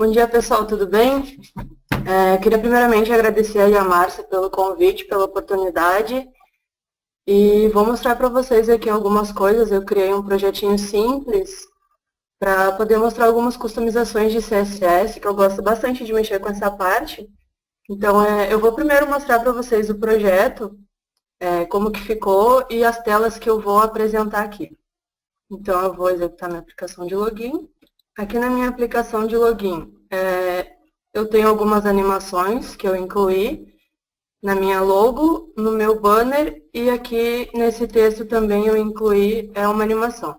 Bom dia, pessoal, tudo bem? Queria primeiramente agradecer aí a Márcia pelo convite, pela oportunidade, e vou mostrar para vocês aqui algumas coisas. Eu criei um projetinho simples para poder mostrar algumas customizações de CSS, que eu gosto bastante de mexer com essa parte. Então, eu vou primeiro mostrar para vocês o projeto, como que ficou e as telas que eu vou apresentar aqui. Então, eu vou executar minha aplicação de login. Aqui na minha aplicação de login, eu tenho algumas animações que eu incluí na minha logo, no meu banner, e aqui nesse texto também eu incluí uma animação.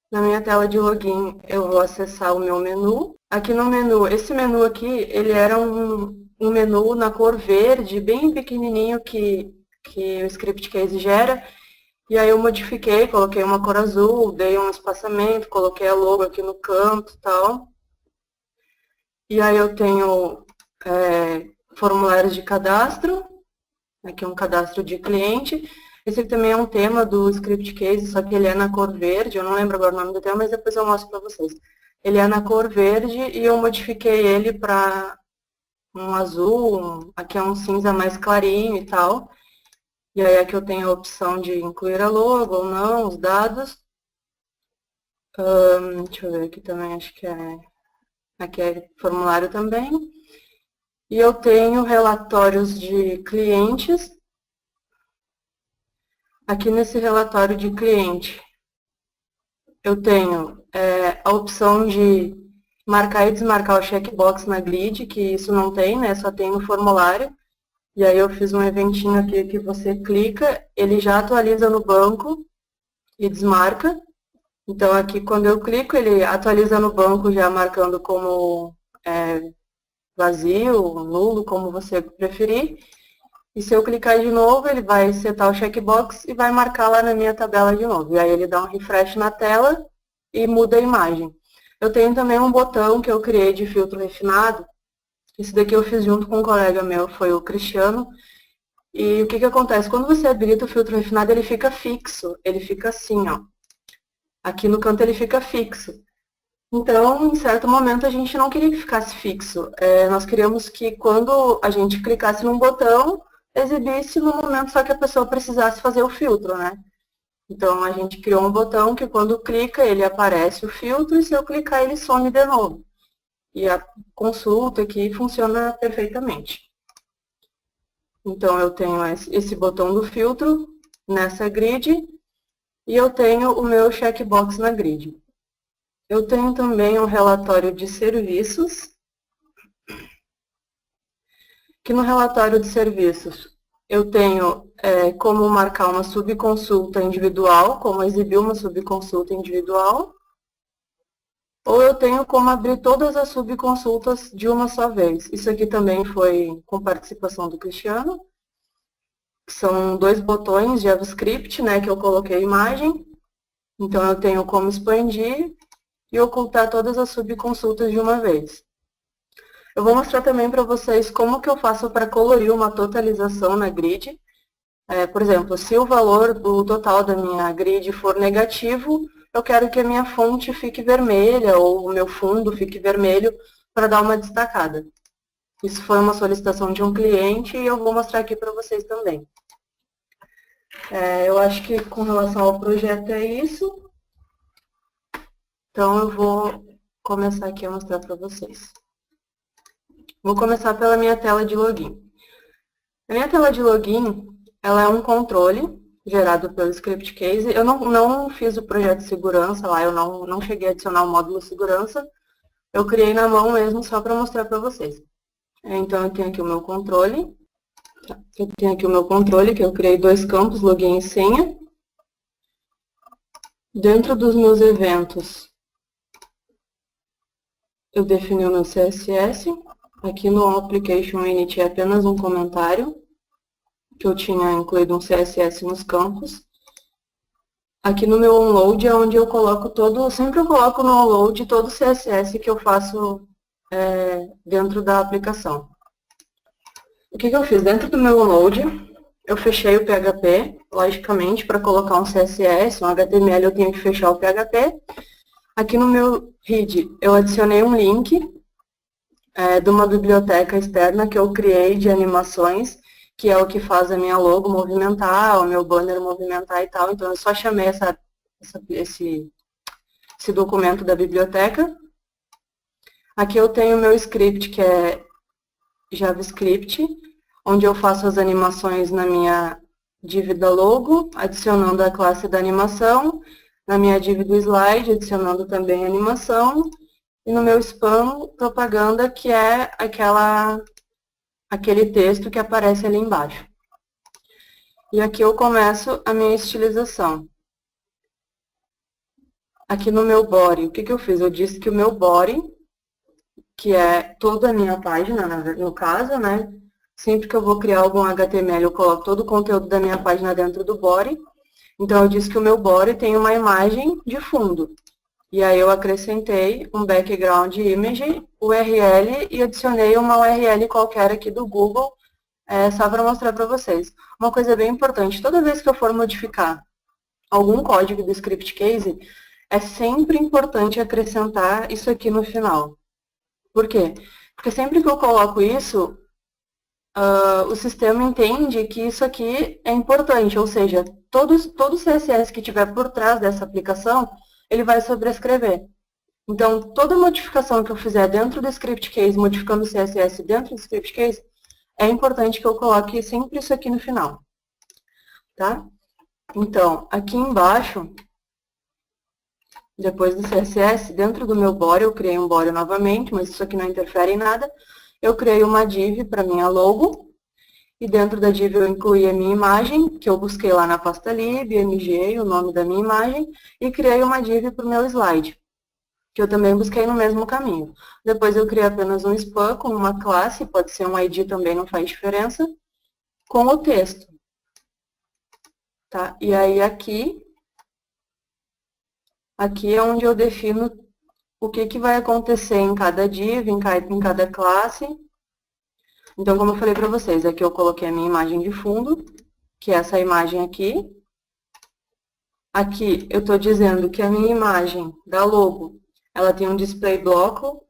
Na minha tela de login, eu vou acessar o meu menu. Aqui no menu, esse menu aqui, ele era um menu na cor verde, bem pequenininho que o Script Case gera. E aí eu modifiquei, coloquei uma cor azul, dei um espaçamento, coloquei a logo aqui no canto e tal. E aí eu tenho formulários de cadastro, aqui um cadastro de cliente. Esse aqui também é um tema do Script Case, só que ele é na cor verde, eu não lembro agora o nome do tema, mas depois eu mostro para vocês. Ele é na cor verde e eu modifiquei ele para um azul, aqui é um cinza mais clarinho e tal. E aí aqui eu tenho a opção de incluir a logo ou não, os dados. Deixa eu ver aqui também, acho que aqui é formulário também. E eu tenho relatórios de clientes. Aqui nesse relatório de cliente, eu tenho a opção de marcar e desmarcar o checkbox na grid, que isso não tem, né? Só tem no formulário. E aí eu fiz um eventinho aqui que você clica, ele já atualiza no banco e desmarca. Então aqui quando eu clico, ele atualiza no banco já marcando como vazio, nulo, como você preferir. E se eu clicar de novo, ele vai setar o checkbox e vai marcar lá na minha tabela de novo. E aí ele dá um refresh na tela e muda a imagem. Eu tenho também um botão que eu criei de filtro refinado. Esse daqui eu fiz junto com um colega meu, foi o Cristiano. E o que acontece? Quando você habilita o filtro refinado, ele fica fixo. Ele fica assim, ó. Aqui no canto ele fica fixo. Então, em certo momento, a gente não queria que ficasse fixo. Nós queríamos que quando a gente clicasse num botão, exibisse no momento só que a pessoa precisasse fazer o filtro, né? Então, a gente criou um botão que quando clica, ele aparece o filtro, e se eu clicar, ele some de novo. E a consulta aqui funciona perfeitamente. Então, eu tenho esse botão do filtro nessa grid e eu tenho o meu checkbox na grid. Eu tenho também um relatório de serviços, que no relatório de serviços eu tenho como marcar uma subconsulta individual, como exibir uma subconsulta individual, ou eu tenho como abrir todas as subconsultas de uma só vez. Isso aqui também foi com participação do Cristiano. São dois botões de JavaScript, né, que eu coloquei a imagem. Então, eu tenho como expandir e ocultar todas as subconsultas de uma vez. Eu vou mostrar também para vocês como que eu faço para colorir uma totalização na grid. Por exemplo, se o valor do total da minha grid for negativo, eu quero que a minha fonte fique vermelha ou o meu fundo fique vermelho para dar uma destacada. Isso foi uma solicitação de um cliente e eu vou mostrar aqui para vocês também. Eu acho que com relação ao projeto é isso. Então, eu vou começar aqui a mostrar para vocês. Vou começar pela minha tela de login. A minha tela de login, ela é um controle gerado pelo Script Case. Eu não fiz o projeto de segurança lá, eu não cheguei a adicionar o módulo segurança. Eu criei na mão mesmo só para mostrar para vocês. Então, eu tenho aqui o meu controle. Eu tenho aqui o meu controle, que eu criei dois campos, login e senha. Dentro dos meus eventos, eu defini o meu CSS. Aqui no Application Init é apenas um comentário, que eu tinha incluído um CSS nos campos. Aqui no meu onload é onde eu coloco sempre eu coloco no onload todo o CSS que eu faço dentro da aplicação. O que eu fiz? Dentro do meu onload, eu fechei o PHP, logicamente, para colocar um CSS, um HTML eu tenho que fechar o PHP. Aqui no meu read, eu adicionei um link de uma biblioteca externa que eu criei de animações, que é o que faz a minha logo movimentar, o meu banner movimentar e tal. Então, eu só chamei esse documento da biblioteca. Aqui eu tenho o meu script, que é JavaScript, onde eu faço as animações na minha div da logo, adicionando a classe da animação, na minha div do slide, adicionando também a animação, e no meu spam, propaganda, que é aquele texto que aparece ali embaixo. E aqui eu começo a minha estilização. Aqui no meu body, o que eu fiz? Eu disse que o meu body, que é toda a minha página, no caso, né? Sempre que eu vou criar algum HTML, eu coloco todo o conteúdo da minha página dentro do body. Então, eu disse que o meu body tem uma imagem de fundo. E aí eu acrescentei um background image, URL, e adicionei uma URL qualquer aqui do Google, só para mostrar para vocês. Uma coisa bem importante, toda vez que eu for modificar algum código do script case, é sempre importante acrescentar isso aqui no final. Por quê? Porque sempre que eu coloco isso, o sistema entende que isso aqui é importante, ou seja, todo CSS que tiver por trás dessa aplicação, ele vai sobrescrever. Então, toda modificação que eu fizer dentro do script case, modificando o CSS dentro do script case, é importante que eu coloque sempre isso aqui no final. Tá? Então, aqui embaixo, depois do CSS, dentro do meu body, eu criei um body novamente, mas isso aqui não interfere em nada. Eu criei uma div para minha logo, e dentro da div eu incluí a minha imagem, que eu busquei lá na pasta lib, mg, o nome da minha imagem, e criei uma div para o meu slide, que eu também busquei no mesmo caminho. Depois eu criei apenas um spam com uma classe, pode ser um ID também, não faz diferença, com o texto. Tá? E aí aqui é onde eu defino o que vai acontecer em cada div, em cada classe. Então, como eu falei para vocês, aqui eu coloquei a minha imagem de fundo, que é essa imagem aqui. Aqui eu estou dizendo que a minha imagem da logo, ela tem um display bloco.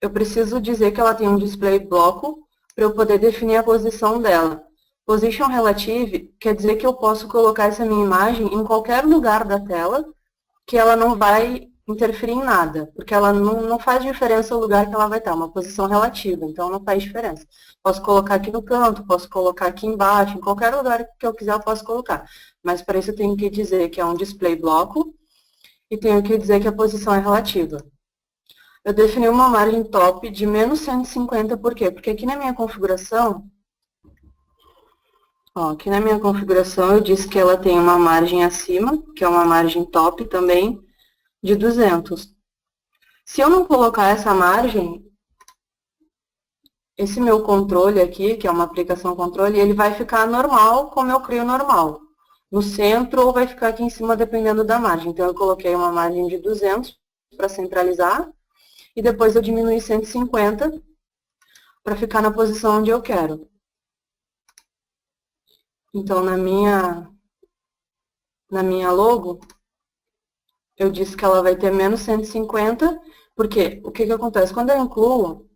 Eu preciso dizer que ela tem um display bloco para eu poder definir a posição dela. Position relative quer dizer que eu posso colocar essa minha imagem em qualquer lugar da tela, que ela não vai interferir em nada, porque ela não faz diferença o lugar que ela vai estar, uma posição relativa, então não faz diferença. Posso colocar aqui no canto, posso colocar aqui embaixo, em qualquer lugar que eu quiser eu posso colocar. Mas para isso eu tenho que dizer que é um display bloco e tenho que dizer que a posição é relativa. Eu defini uma margem top de menos 150, por quê? Porque aqui na minha configuração, aqui na minha configuração eu disse que ela tem uma margem acima, que é uma margem top também, de 200. Se eu não colocar essa margem, esse meu controle aqui, que é uma aplicação controle, ele vai ficar normal, como eu crio normal. No centro ou vai ficar aqui em cima, dependendo da margem. Então, eu coloquei uma margem de 200 para centralizar, e depois eu diminui 150 para ficar na posição onde eu quero. Então, na minha logo, eu disse que ela vai ter menos 150, porque o que acontece? Quando eu incluo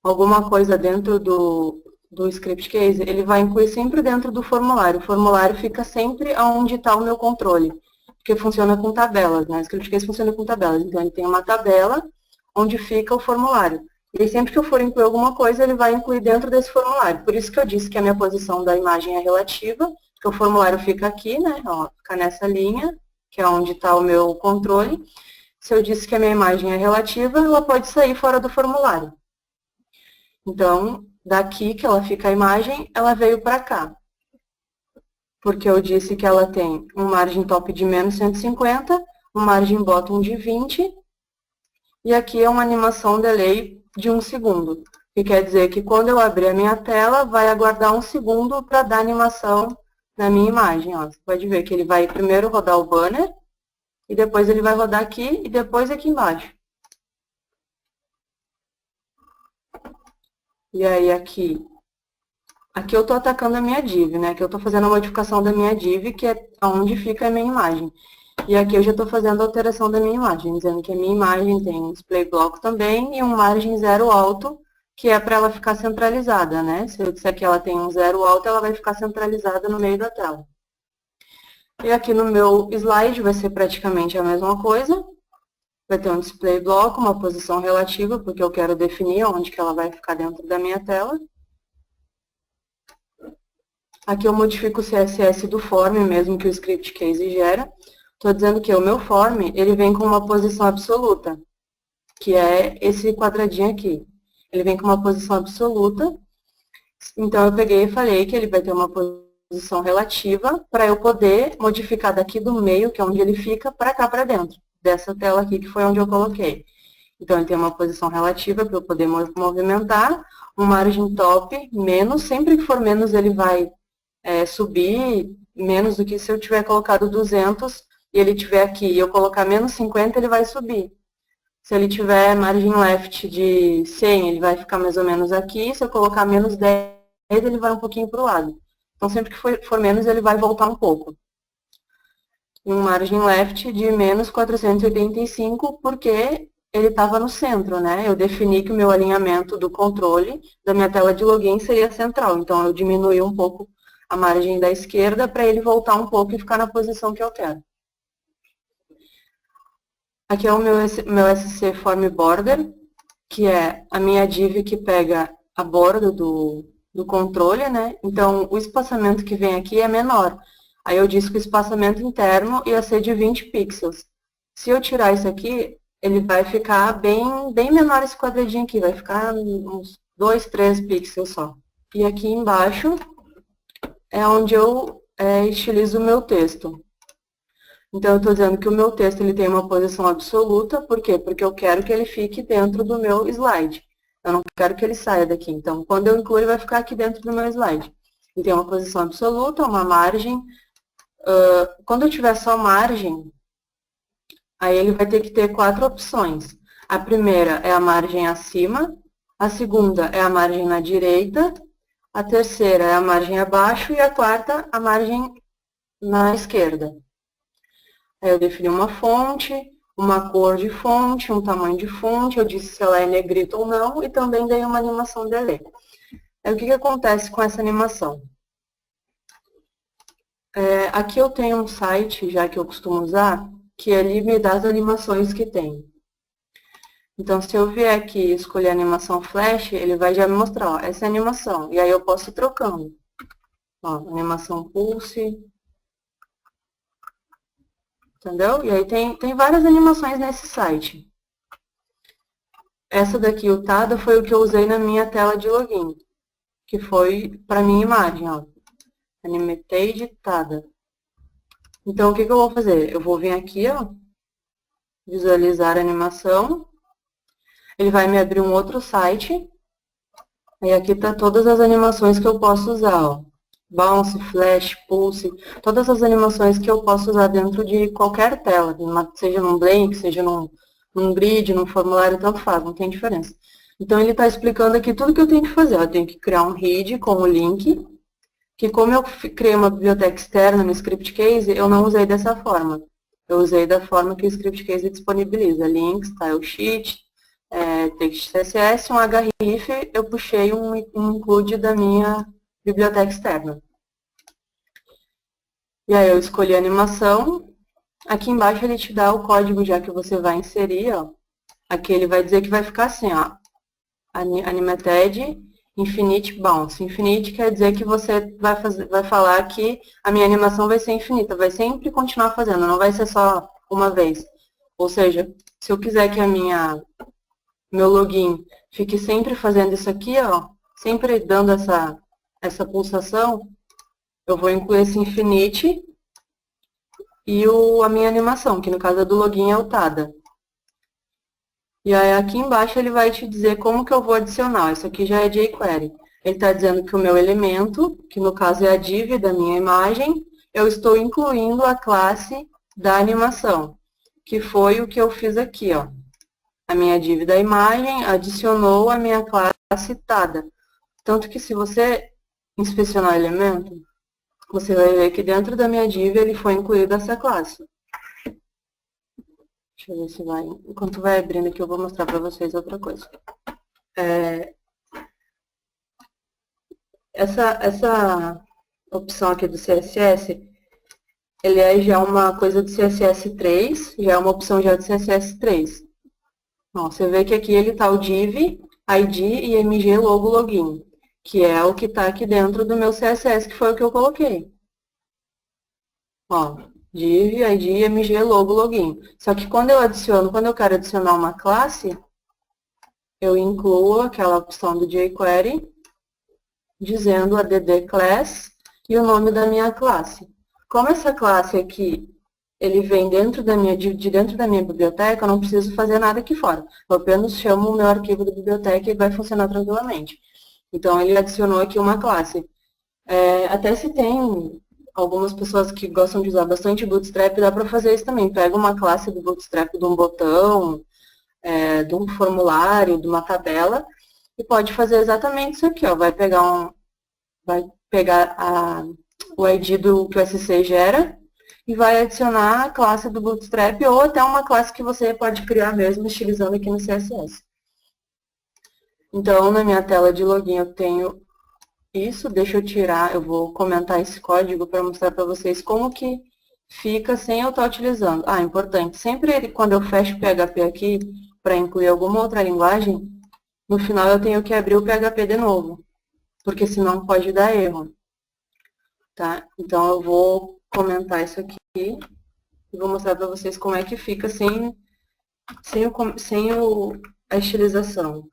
alguma coisa dentro do script case, ele vai incluir sempre dentro do formulário. O formulário fica sempre onde está o meu controle, porque funciona com tabelas, né? O script case funciona com tabelas. Então, ele tem uma tabela onde fica o formulário. E sempre que eu for incluir alguma coisa, ele vai incluir dentro desse formulário. Por isso que eu disse que a minha posição da imagem é relativa, porque o formulário fica aqui, né? Ó, fica nessa linha, que é onde está o meu controle. Se eu disse que a minha imagem é relativa, ela pode sair fora do formulário. Então, daqui que ela fica a imagem, ela veio para cá. Porque eu disse que ela tem um margem top de menos 150, um margem bottom de 20, e aqui é uma animação delay de 1 segundo. Que quer dizer que quando eu abrir a minha tela, vai aguardar 1 segundo para dar animação na minha imagem. Ó, você pode ver que ele vai primeiro rodar o banner, e depois ele vai rodar aqui, e depois aqui embaixo. E aí aqui eu estou atacando a minha div, né? Aqui eu estou fazendo a modificação da minha div, que é onde fica a minha imagem. E aqui eu já estou fazendo a alteração da minha imagem, dizendo que a minha imagem tem um display bloco também e um margem zero alto, que é para ela ficar centralizada, né? Se eu disser que ela tem um zero alto, ela vai ficar centralizada no meio da tela. E aqui no meu slide vai ser praticamente a mesma coisa. Vai ter um display bloco, uma posição relativa, porque eu quero definir onde que ela vai ficar dentro da minha tela. Aqui eu modifico o CSS do form, mesmo que o script case gera. Estou dizendo que o meu form, ele vem com uma posição absoluta, que é esse quadradinho aqui. Ele vem com uma posição absoluta, então eu peguei e falei que ele vai ter uma posição relativa para eu poder modificar daqui do meio, que é onde ele fica, para cá para dentro, dessa tela aqui que foi onde eu coloquei. Então ele tem uma posição relativa para eu poder movimentar, um margem top, menos, sempre que for menos ele vai subir, menos do que se eu tiver colocado 200 e ele tiver aqui e eu colocar menos 50, ele vai subir. Se ele tiver margem left de 100, ele vai ficar mais ou menos aqui. Se eu colocar menos 10, ele vai um pouquinho para o lado. Então, sempre que for menos, ele vai voltar um pouco. Um margem left de menos 485, porque ele estava no centro, né? Eu defini que o meu alinhamento do controle da minha tela de login seria central. Então, eu diminui um pouco a margem da esquerda para ele voltar um pouco e ficar na posição que eu quero. Aqui é o meu SC Form Border, que é a minha div que pega a borda do controle, né? Então, o espaçamento que vem aqui é menor. Aí eu disse que o espaçamento interno ia ser de 20 pixels. Se eu tirar isso aqui, ele vai ficar bem menor esse quadradinho aqui, vai ficar uns 2, 3 pixels só. E aqui embaixo é onde eu estilizo o meu texto. Então, eu estou dizendo que o meu texto ele tem uma posição absoluta, por quê? Porque eu quero que ele fique dentro do meu slide. Eu não quero que ele saia daqui. Então, quando eu incluo, ele vai ficar aqui dentro do meu slide. Ele tem uma posição absoluta, uma margem. Quando eu tiver só margem, aí ele vai ter que ter 4 opções. A primeira é a margem acima, a segunda é a margem na direita, a terceira é a margem abaixo e a quarta, a margem na esquerda. Aí eu defini uma fonte, uma cor de fonte, um tamanho de fonte, eu disse se ela é negrita ou não, e também dei uma animação delay. Aí o que acontece com essa animação? Aqui eu tenho um site, já que eu costumo usar, que ele me dá as animações que tem. Então, se eu vier aqui e escolher a animação flash, ele vai já me mostrar, ó, essa é a animação. E aí eu posso ir trocando. Ó, animação pulse. Entendeu? E aí tem várias animações nesse site. Essa daqui, o Tada, foi o que eu usei na minha tela de login, que foi para minha imagem, ó. Animated Tada. Então, o que eu vou fazer? Eu vou vir aqui, ó, visualizar a animação. Ele vai me abrir um outro site. E aqui está todas as animações que eu posso usar, ó. Bounce, Flash, Pulse, todas as animações que eu posso usar dentro de qualquer tela, seja num Blank, seja num grid, num formulário, tanto faz, não tem diferença. Então, ele está explicando aqui tudo que eu tenho que fazer. Eu tenho que criar um read com o link, que como eu criei uma biblioteca externa no script case, eu não usei dessa forma. Eu usei da forma que o script case disponibiliza, links, stylesheet, text CSS, um href, eu puxei um include da minha biblioteca externa. E aí eu escolhi a animação. Aqui embaixo ele te dá o código já que você vai inserir, ó. Aqui ele vai dizer que vai ficar assim, ó. Animated Infinite Bounce. Infinite quer dizer que você vai falar que a minha animação vai ser infinita, vai sempre continuar fazendo, não vai ser só uma vez. Ou seja, se eu quiser que meu login fique sempre fazendo isso aqui, ó, sempre dando essa pulsação, eu vou incluir esse infinite e a minha animação, que no caso é do login é o Tada. E aí aqui embaixo ele vai te dizer como que eu vou adicionar. Isso aqui já é jQuery. Ele está dizendo que o meu elemento, que no caso é a div da minha imagem, eu estou incluindo a classe da animação, que foi o que eu fiz aqui, ó. A minha div da imagem adicionou a minha classe Tada. Tanto que se você inspecionar o elemento, você vai ver que dentro da minha div ele foi incluído essa classe. Deixa eu ver se vai. Enquanto vai abrindo aqui, eu vou mostrar para vocês outra coisa. Essa opção aqui do CSS, ele é já uma coisa do CSS3, já é uma opção já do CSS3. Ó, você vê que aqui ele está o div, id e mg logo login, que é o que está aqui dentro do meu CSS, que foi o que eu coloquei. Ó, div, id, mg, logo, login. Só que quando eu quero adicionar uma classe, eu incluo aquela opção do jQuery, dizendo add class e o nome da minha classe. Como essa classe aqui, ele vem dentro de dentro da minha biblioteca, eu não preciso fazer nada aqui fora. Eu apenas chamo o meu arquivo da biblioteca e vai funcionar tranquilamente. Então, ele adicionou aqui uma classe. Até se tem algumas pessoas que gostam de usar bastante Bootstrap, dá para fazer isso também. Pega uma classe do Bootstrap de um botão, de um formulário, de uma tabela, e pode fazer exatamente isso aqui, ó. Vai pegar o ID que o SC gera e vai adicionar a classe do Bootstrap ou até uma classe que você pode criar mesmo, estilizando aqui no CSS. Então, na minha tela de login eu tenho isso, deixa eu tirar, eu vou comentar esse código para mostrar para vocês como que fica sem eu estar utilizando. Ah, importante, sempre quando eu fecho o PHP aqui, para incluir alguma outra linguagem, no final eu tenho que abrir o PHP de novo, porque senão pode dar erro. Tá? Então eu vou comentar isso aqui e vou mostrar para vocês como é que fica sem a estilização.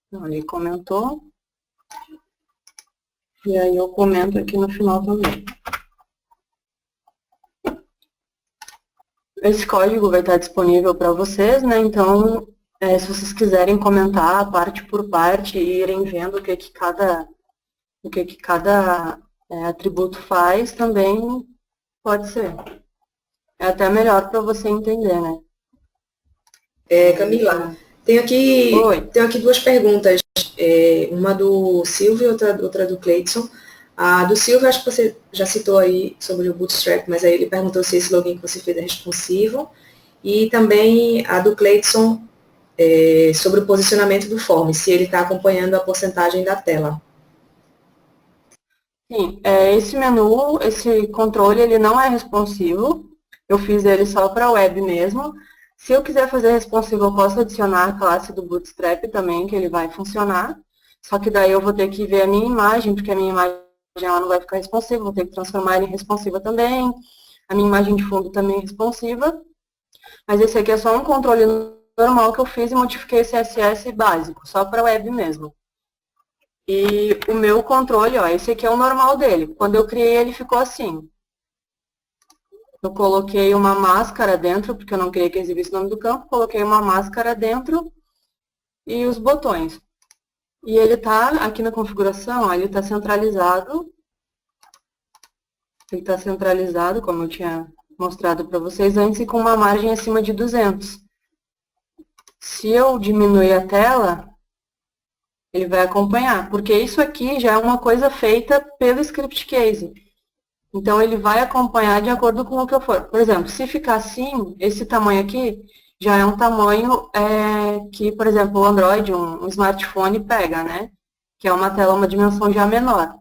Então, ele comentou. E aí eu comento aqui no final também. Esse código vai estar disponível para vocês, né? Então, se vocês quiserem comentar parte por parte e irem vendo o que cada atributo faz, também pode ser. É até melhor para você entender, né? Camila, Oi. tenho aqui duas perguntas, uma do Silvio e outra do Cleidson. A do Silvio, acho que você já citou aí sobre o Bootstrap, mas aí ele perguntou se esse login que você fez é responsivo. E também a do Cleidson, sobre o posicionamento do form, se ele está acompanhando a porcentagem da tela. Sim, esse menu, esse controle, ele não é responsivo. Eu fiz ele só para web mesmo. Se eu quiser fazer responsivo, eu posso adicionar a classe do Bootstrap também, que ele vai funcionar. Só que daí eu vou ter que ver a minha imagem, porque a minha imagem ela não vai ficar responsiva, vou ter que transformar ele em responsiva também. A minha imagem de fundo também é responsiva. Mas esse aqui é só um controle normal que eu fiz e modifiquei esse CSS básico, só para web mesmo. E o meu controle, ó, esse aqui é o normal dele. Quando eu criei, ele ficou assim. Eu coloquei uma máscara dentro, porque eu não queria que exibisse o nome do campo, coloquei uma máscara dentro e os botões. E ele está aqui na configuração, ó, ele está centralizado. Ele está centralizado, como eu tinha mostrado para vocês antes, e com uma margem acima de 200. Se eu diminuir a tela, ele vai acompanhar, porque isso aqui já é uma coisa feita pelo script case. Então, ele vai acompanhar de acordo com o que eu for. Por exemplo, se ficar assim, esse tamanho aqui já é um tamanho que, por exemplo, o Android, um smartphone pega, né? Que é uma tela, uma dimensão já menor.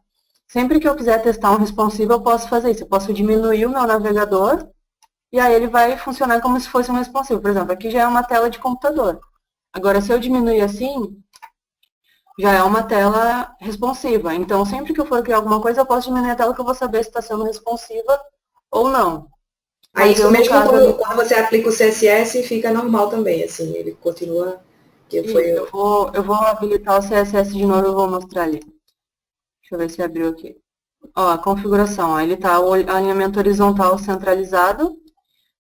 Sempre que eu quiser testar um responsivo, eu posso fazer isso. Eu posso diminuir o meu navegador e aí ele vai funcionar como se fosse um responsivo. Por exemplo, aqui já é uma tela de computador. Agora, se eu diminuir assim, já é uma tela responsiva. Então, sempre que eu for criar alguma coisa, eu posso diminuir a tela que eu vou saber se está sendo responsiva ou não. Aí, Mas isso eu, no mesmo caso ali, quando você aplica o CSS, fica normal também, assim, ele continua, que foi... isso, eu vou habilitar o CSS de novo e vou mostrar ali. Deixa eu ver se abriu aqui. Ó, a configuração, ó, ele está o alinhamento horizontal centralizado.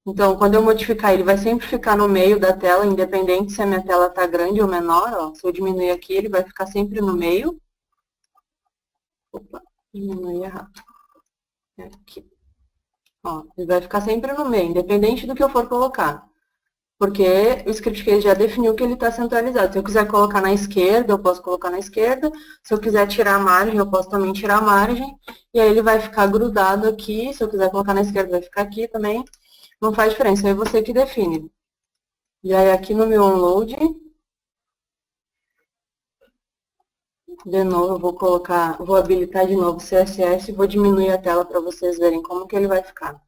Então, quando eu modificar, ele vai sempre ficar no meio da tela, independente se a minha tela está grande ou menor. Ó. Se eu diminuir aqui, ele vai ficar sempre no meio. Opa, diminuir errado. Aqui. Ó, ele vai ficar sempre no meio, independente do que eu for colocar. Porque o script case já definiu que ele está centralizado. Se eu quiser colocar na esquerda, eu posso colocar na esquerda. Se eu quiser tirar a margem, eu posso também tirar a margem. E aí ele vai ficar grudado aqui. Se eu quiser colocar na esquerda, vai ficar aqui também. Não faz diferença, é você que define. E aí aqui no meu onload, de novo eu vou habilitar de novo o CSS e vou diminuir a tela para vocês verem como que ele vai ficar.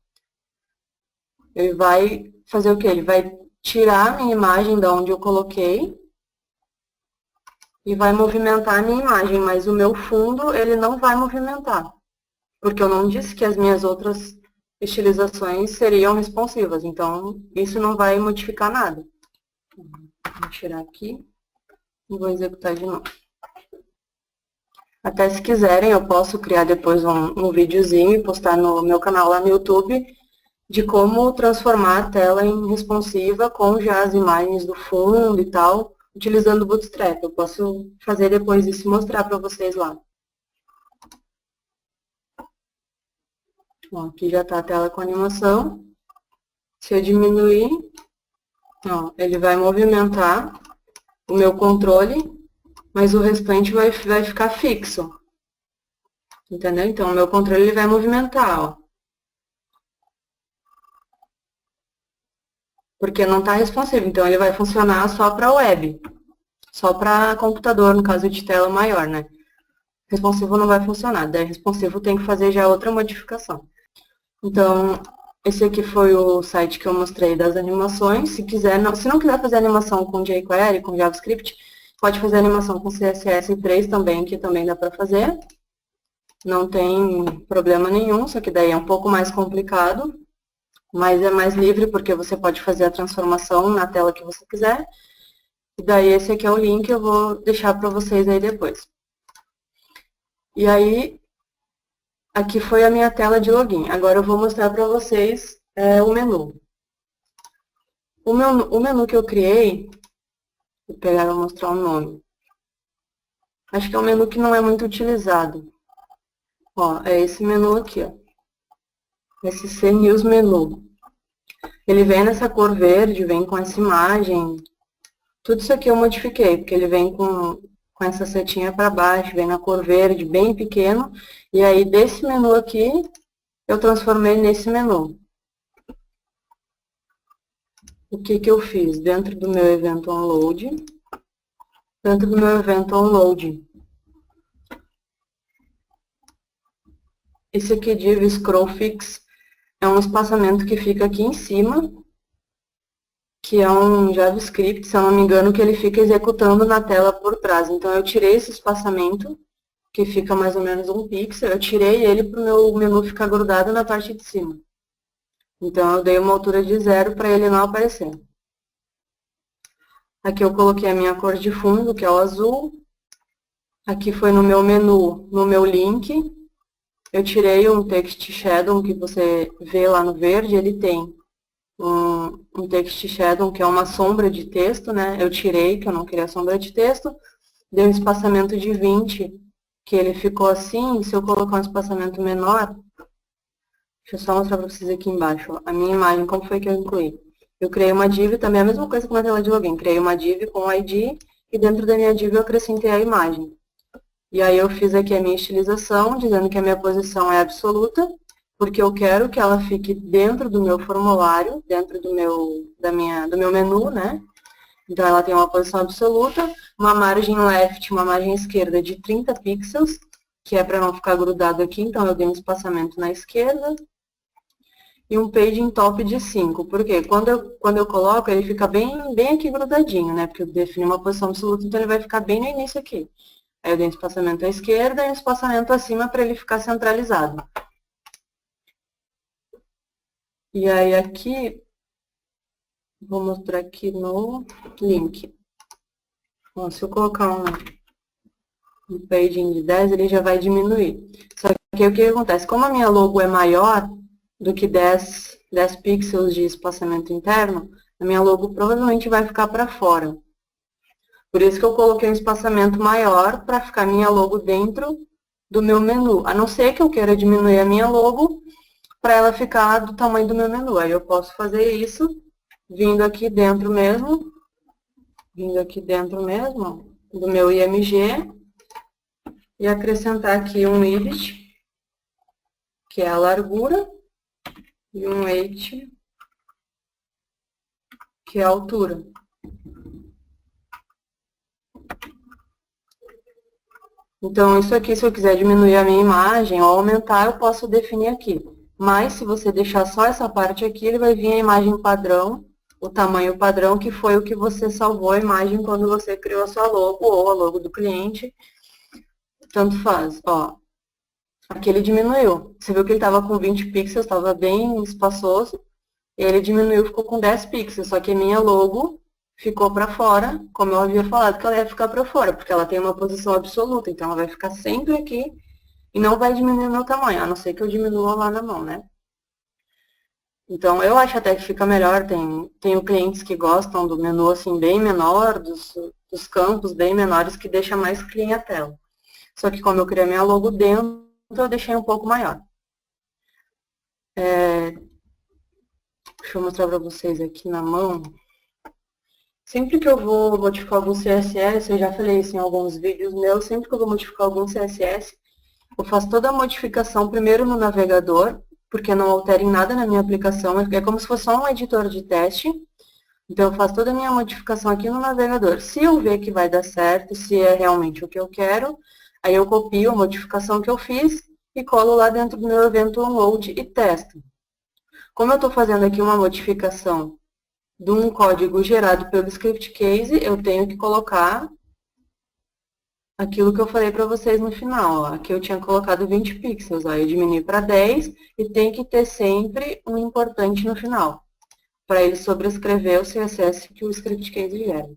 Ele vai fazer o quê? Ele vai tirar a minha imagem da onde eu coloquei e vai movimentar a minha imagem, mas o meu fundo ele não vai movimentar, porque eu não disse que as minhas outras estilizações seriam responsivas, então isso não vai modificar nada. Vou tirar aqui e vou executar de novo. Até se quiserem, eu posso criar depois um videozinho e postar no meu canal lá no YouTube de como transformar a tela em responsiva com já as imagens do fundo e tal, utilizando o Bootstrap. Eu posso fazer depois isso e mostrar para vocês lá. Ó, aqui já está a tela com animação. Se eu diminuir, ó, ele vai movimentar o meu controle, mas o restante vai ficar fixo. Entendeu? Então, o meu controle ele vai movimentar, ó. Porque não está responsivo, então ele vai funcionar só para web. Só para computador, no caso de tela maior, né? Responsivo não vai funcionar, daí responsivo tem que fazer já outra modificação. Então, esse aqui foi o site que eu mostrei das animações. Se não quiser fazer animação com jQuery, com JavaScript, pode fazer animação com CSS3 também, que também dá para fazer. Não tem problema nenhum, só que daí é um pouco mais complicado, mas é mais livre porque você pode fazer a transformação na tela que você quiser. E daí esse aqui é o link, eu vou deixar para vocês aí depois. E aí, aqui foi a minha tela de login. Agora eu vou mostrar para vocês o menu. O menu que eu criei, vou pegar e vou mostrar o nome. Acho que é um menu que não é muito utilizado. Ó, é esse menu aqui, ó. SC News Menu. Ele vem nessa cor verde, vem com essa imagem. Tudo isso aqui eu modifiquei, porque ele vem com essa setinha para baixo, vem na cor verde, bem pequeno. E aí, desse menu aqui, eu transformei nesse menu. O que que eu fiz? Dentro do meu evento onload, esse aqui div scroll fix é um espaçamento que fica aqui em cima, que é um JavaScript, se eu não me engano, que ele fica executando na tela por trás. Então, eu tirei esse espaçamento, que fica mais ou menos 1 pixel, eu tirei ele para o meu menu ficar grudado na parte de cima. Então, eu dei uma altura de 0 para ele não aparecer. Aqui eu coloquei a minha cor de fundo, que é o azul. Aqui foi no meu menu, no meu link. Eu tirei um text shadow, que você vê lá no verde, ele tem um text shadow, que é uma sombra de texto, né? Eu tirei, que eu não queria sombra de texto. Dei um espaçamento de 20, que ele ficou assim. Se eu colocar um espaçamento menor, deixa eu só mostrar para vocês aqui embaixo, ó, a minha imagem, como foi que eu incluí. Eu criei uma div, também a mesma coisa que na tela de login. Criei uma div com o ID, e dentro da minha div eu acrescentei a imagem. E aí eu fiz aqui a minha estilização, dizendo que a minha posição é absoluta, porque eu quero que ela fique dentro do meu formulário, dentro do meu menu, né? Então, ela tem uma posição absoluta, uma margem left, uma margem esquerda de 30 pixels, que é para não ficar grudado aqui, então eu dei um espaçamento na esquerda, e um paging top de 5. Por quê? Quando eu coloco, ele fica bem aqui grudadinho, né? Porque eu defini uma posição absoluta, então ele vai ficar bem no início aqui. Aí eu dei um espaçamento à esquerda e um espaçamento acima para ele ficar centralizado. E aí aqui, vou mostrar aqui no link. Bom, se eu colocar um paging de 10, ele já vai diminuir. Só que o que acontece? Como a minha logo é maior do que 10 pixels de espaçamento interno, a minha logo provavelmente vai ficar para fora. Por isso que eu coloquei um espaçamento maior para ficar minha logo dentro do meu menu. A não ser que eu queira diminuir a minha logo para ela ficar do tamanho do meu menu. Aí eu posso fazer isso vindo aqui dentro mesmo, ó, do meu IMG, e acrescentar aqui um width, que é a largura, e um height, que é a altura. Então, isso aqui, se eu quiser diminuir a minha imagem ou aumentar, eu posso definir aqui. Mas, se você deixar só essa parte aqui, ele vai vir a imagem padrão, o tamanho padrão, que foi o que você salvou a imagem quando você criou a sua logo ou a logo do cliente. Tanto faz, ó. Aqui ele diminuiu. Você viu que ele estava com 20 pixels, estava bem espaçoso. E ele diminuiu, ficou com 10 pixels. Só que a minha logo ficou para fora, como eu havia falado que ela ia ficar para fora, porque ela tem uma posição absoluta, então ela vai ficar sempre aqui e não vai diminuir o meu tamanho, a não ser que eu diminua lá na mão, né? Então, eu acho até que fica melhor, tenho clientes que gostam do menu assim bem menor, dos campos bem menores, que deixa mais clean a tela. Só que como eu criei minha logo dentro, eu deixei um pouco maior. Deixa eu mostrar para vocês aqui na mão. Sempre que eu vou modificar algum CSS, eu já falei isso em alguns vídeos meus, sempre que eu vou modificar algum CSS, eu faço toda a modificação primeiro no navegador, porque não altera em nada na minha aplicação, é como se fosse só um editor de teste. Então, eu faço toda a minha modificação aqui no navegador. Se eu ver que vai dar certo, se é realmente o que eu quero, aí eu copio a modificação que eu fiz e colo lá dentro do meu evento onload e testo. Como eu estou fazendo aqui uma modificação de um código gerado pelo script case, eu tenho que colocar aquilo que eu falei para vocês no final. Ó. Aqui eu tinha colocado 20 pixels, ó, eu diminui para 10 e tem que ter sempre um importante no final, para ele sobrescrever o CSS que o script case gera.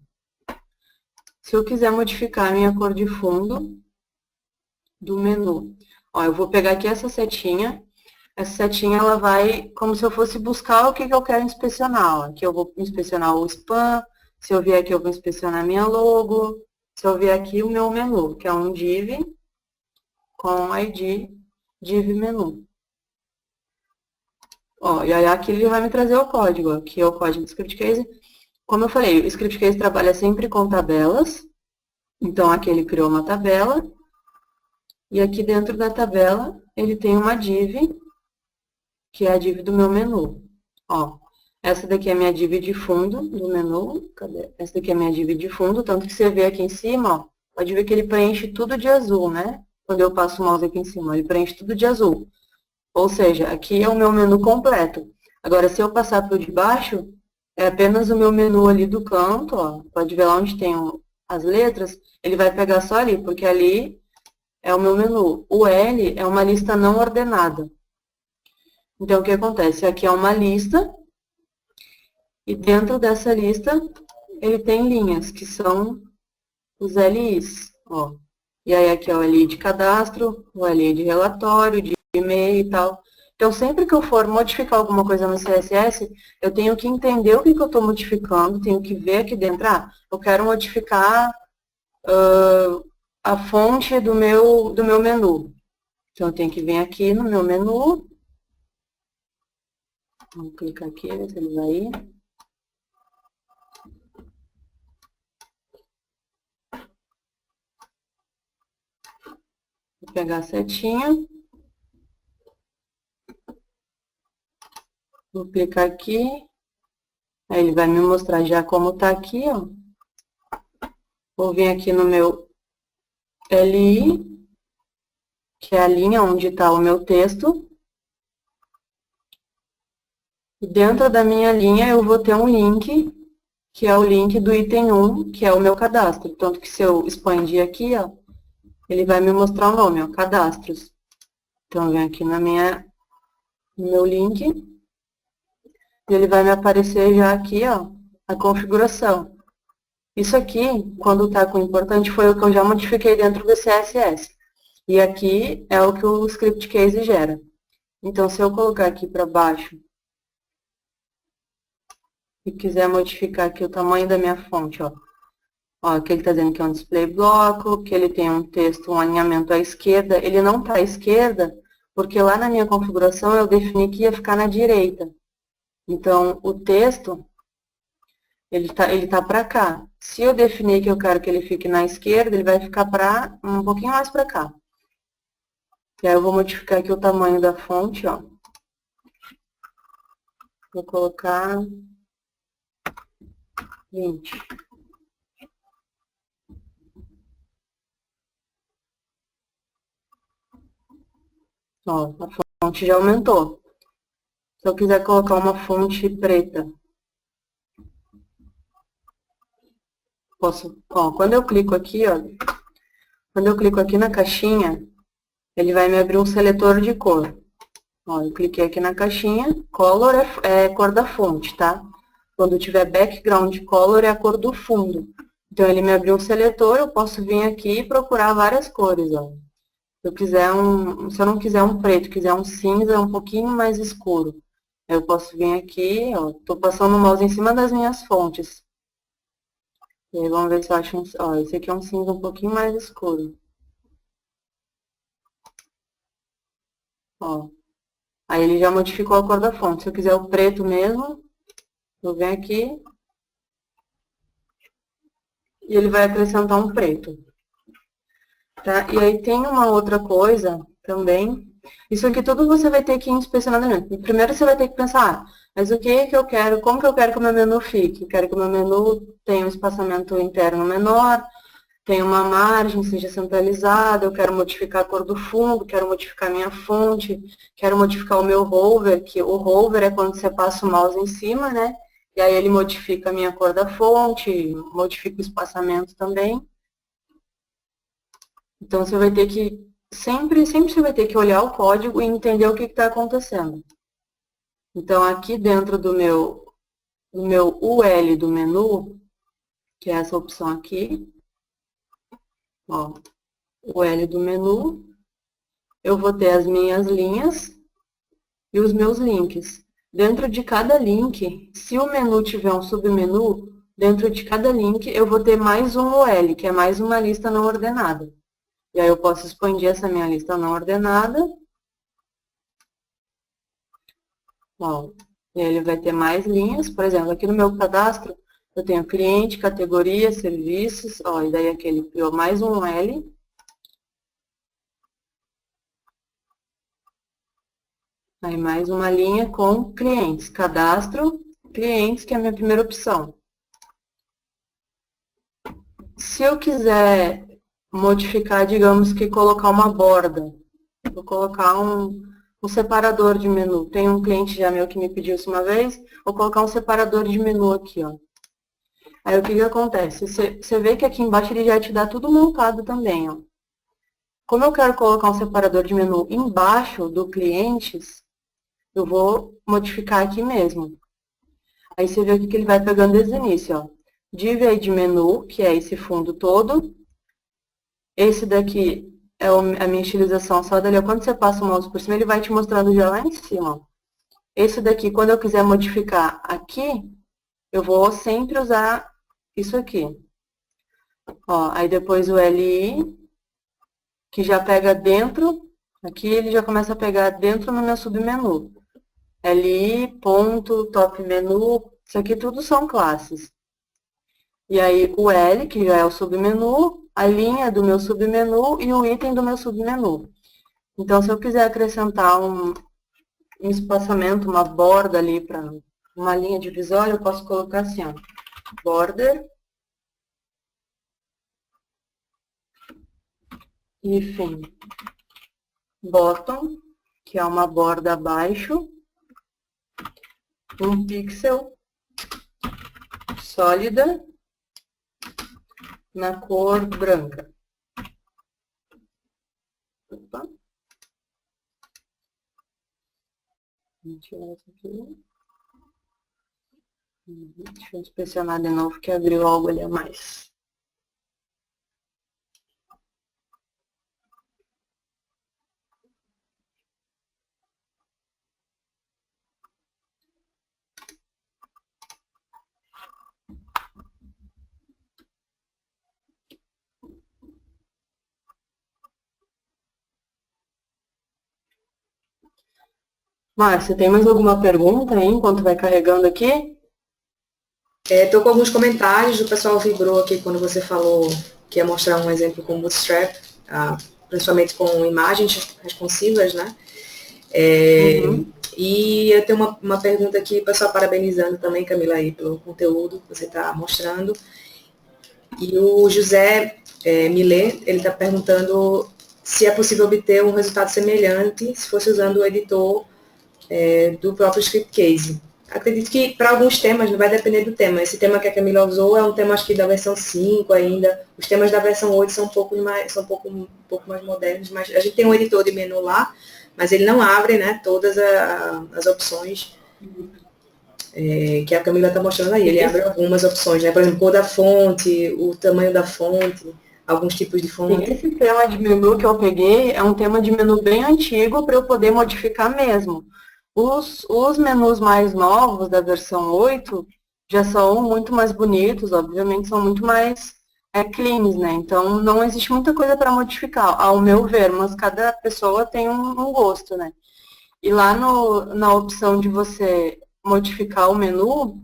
Se eu quiser modificar a minha cor de fundo do menu, ó, eu vou pegar aqui essa setinha ela vai como se eu fosse buscar o que eu quero inspecionar. Ó. Aqui eu vou inspecionar o spam, se eu vier aqui eu vou inspecionar a minha logo, se eu vier aqui o meu menu, que é um div com ID div menu. Ó, e aí aqui ele vai me trazer o código, ó, que é o código do script case. Como eu falei, o script case trabalha sempre com tabelas, então aqui ele criou uma tabela, e aqui dentro da tabela ele tem uma div, que é a div do meu menu. Ó, essa daqui é a minha div de fundo do menu. Cadê? Essa daqui é a minha div de fundo, tanto que você vê aqui em cima, ó, pode ver que ele preenche tudo de azul, né? Quando eu passo o mouse aqui em cima, ele preenche tudo de azul. Ou seja, aqui é o meu menu completo. Agora, se eu passar para o de baixo, é apenas o meu menu ali do canto, ó. Pode ver lá onde tem as letras, ele vai pegar só ali, porque ali é o meu menu. O L é uma lista não ordenada. Então, o que acontece? Aqui é uma lista, e dentro dessa lista, ele tem linhas, que são os LIs. Ó. E aí, aqui é o LI de cadastro, o LI de relatório, de e-mail e tal. Então, sempre que eu for modificar alguma coisa no CSS, eu tenho que entender o que eu estou modificando, tenho que ver aqui dentro, eu quero modificar a fonte do meu menu. Então, eu tenho que vir aqui no meu menu. Vamos clicar aqui, ver se ele vai ir. Vou pegar a setinha. Vou clicar aqui. Aí ele vai me mostrar já como tá aqui, ó. Vou vir aqui no meu LI, que é a linha onde está o meu texto. E dentro da minha linha eu vou ter um link, que é o link do item 1, que é o meu cadastro. Tanto que se eu expandir aqui, ó, ele vai me mostrar o nome, ó, cadastros. Então, eu venho aqui no meu link, e ele vai me aparecer já aqui, ó, a configuração. Isso aqui, quando está com importante, foi o que eu já modifiquei dentro do CSS. E aqui é o que o script case gera. Então, se eu colocar aqui para baixo, e quiser modificar aqui o tamanho da minha fonte, ó. Ó, aqui ele está dizendo que é um display bloco, que ele tem um texto, um alinhamento à esquerda. Ele não está à esquerda, porque lá na minha configuração eu defini que ia ficar na direita. Então, o texto, ele tá para cá. Se eu definir que eu quero que ele fique na esquerda, ele vai ficar um pouquinho mais para cá. E aí eu vou modificar aqui o tamanho da fonte, ó. Vou colocar 20. Ó, a fonte já aumentou. Se eu quiser colocar uma fonte preta, posso, ó, quando eu clico aqui, ó, quando eu clico aqui na caixinha, ele vai me abrir um seletor de cor. Ó, eu cliquei aqui na caixinha, color é cor da fonte, tá? Quando tiver background color é a cor do fundo. Então, ele me abriu um seletor, eu posso vir aqui e procurar várias cores, ó. Se eu não quiser um preto, quiser um cinza um pouquinho mais escuro, eu posso vir aqui, ó, tô passando o mouse em cima das minhas fontes. E aí, vamos ver se eu acho um, ó, esse aqui é um cinza um pouquinho mais escuro. Ó, aí ele já modificou a cor da fonte. Se eu quiser o preto mesmo, eu venho aqui e ele vai acrescentar um preto. Tá? E aí tem uma outra coisa também. Isso aqui tudo você vai ter que ir inspecionando. Primeiro você vai ter que pensar, mas o que que eu quero, como que eu quero que o meu menu fique? Eu quero que o meu menu tenha um espaçamento interno menor, tenha uma margem, seja centralizada, eu quero modificar a cor do fundo, quero modificar a minha fonte, quero modificar o meu hover, que o hover é quando você passa o mouse em cima, né? E aí ele modifica a minha cor da fonte, modifica o espaçamento também. Então, você vai ter que, sempre você vai ter que olhar o código e entender o que está acontecendo. Então, aqui dentro do meu UL do menu, que é essa opção aqui, ó, UL do menu, eu vou ter as minhas linhas e os meus links. Dentro de cada link, se o menu tiver um submenu, dentro de cada link eu vou ter mais um UL, que é mais uma lista não ordenada. E aí eu posso expandir essa minha lista não ordenada. Ó, e aí ele vai ter mais linhas. Por exemplo, aqui no meu cadastro, eu tenho cliente, categoria, serviços. Ó, e daí aqui ele criou mais um L. Aí mais uma linha com clientes. Cadastro, clientes, que é a minha primeira opção. Se eu quiser modificar, digamos que colocar uma borda, vou colocar um separador de menu. Tem um cliente já meu que me pediu isso uma vez, vou colocar um separador de menu aqui, ó. Aí o que que acontece? Você vê que aqui embaixo ele já te dá tudo montado também, ó. Como eu quero colocar um separador de menu embaixo do clientes, eu vou modificar aqui mesmo. Aí você vê o que ele vai pegando desde o início, ó. Div aí de menu, que é esse fundo todo. Esse daqui é a minha estilização só dali. Quando você passa o mouse por cima, ele vai te mostrando já lá em cima. Esse daqui, quando eu quiser modificar aqui, eu vou sempre usar isso aqui. Ó, aí depois o LI, que já pega dentro, aqui ele já começa a pegar dentro no meu submenu. LI, ponto, top menu, isso aqui tudo são classes. E aí o L, que já é o submenu, a linha do meu submenu e o item do meu submenu. Então, se eu quiser acrescentar um espaçamento, uma borda ali para uma linha divisória, eu posso colocar assim, ó, border, hífen, bottom, que é uma borda abaixo, um pixel, sólida, na cor branca. Opa. Vou tirar isso aqui. Deixa eu inspecionar de novo, que abriu algo ali a mais. Márcia, tem mais alguma pergunta aí enquanto vai carregando aqui? Estou com alguns comentários, o pessoal vibrou aqui quando você falou que ia mostrar um exemplo com Bootstrap, principalmente com imagens responsivas, né? E eu tenho uma pergunta aqui, o pessoal parabenizando também, Camila, aí, pelo conteúdo que você está mostrando. E o José Millet, ele está perguntando se é possível obter um resultado semelhante se fosse usando o editor do próprio Scriptcase. Acredito que para alguns temas, não vai depender do tema. Esse tema que a Camila usou é um tema, acho que da versão 5 ainda. Os temas da versão 8 são um pouco mais modernos, mas a gente tem um editor de menu lá, mas ele não abre, né, todas as opções que a Camila está mostrando aí. Ele abre algumas opções, né? Por exemplo, cor da fonte, o tamanho da fonte, alguns tipos de fonte. Sim, esse tema de menu que eu peguei é um tema de menu bem antigo para eu poder modificar mesmo. Os menus mais novos da versão 8 já são muito mais bonitos, obviamente são muito mais cleans, né? Então não existe muita coisa para modificar, ao meu ver, mas cada pessoa tem um gosto, né? E lá na opção de você modificar o menu,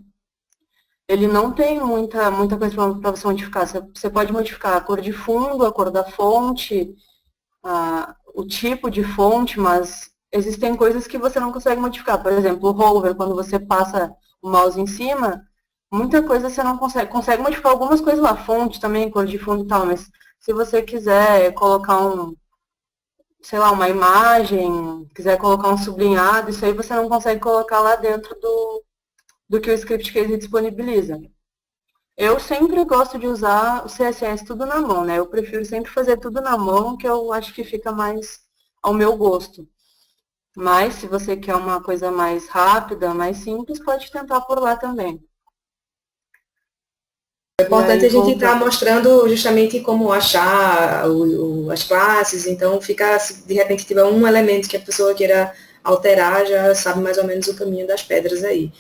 ele não tem muita coisa para você modificar. Você pode modificar a cor de fundo, a cor da fonte, o tipo de fonte, mas existem coisas que você não consegue modificar. Por exemplo, o hover, quando você passa o mouse em cima, muita coisa você não consegue. Consegue modificar algumas coisas lá, fonte também, cor de fundo e tal, mas se você quiser colocar sei lá, uma imagem, quiser colocar um sublinhado, isso aí você não consegue colocar lá dentro do que o Scriptcase disponibiliza. Eu sempre gosto de usar o CSS tudo na mão, né? Eu prefiro sempre fazer tudo na mão, que eu acho que fica mais ao meu gosto. Mas, se você quer uma coisa mais rápida, mais simples, pode tentar por lá também. É importante a gente estar mostrando justamente como achar as classes, então fica, se de repente tiver um elemento que a pessoa queira alterar, já sabe mais ou menos o caminho das pedras aí.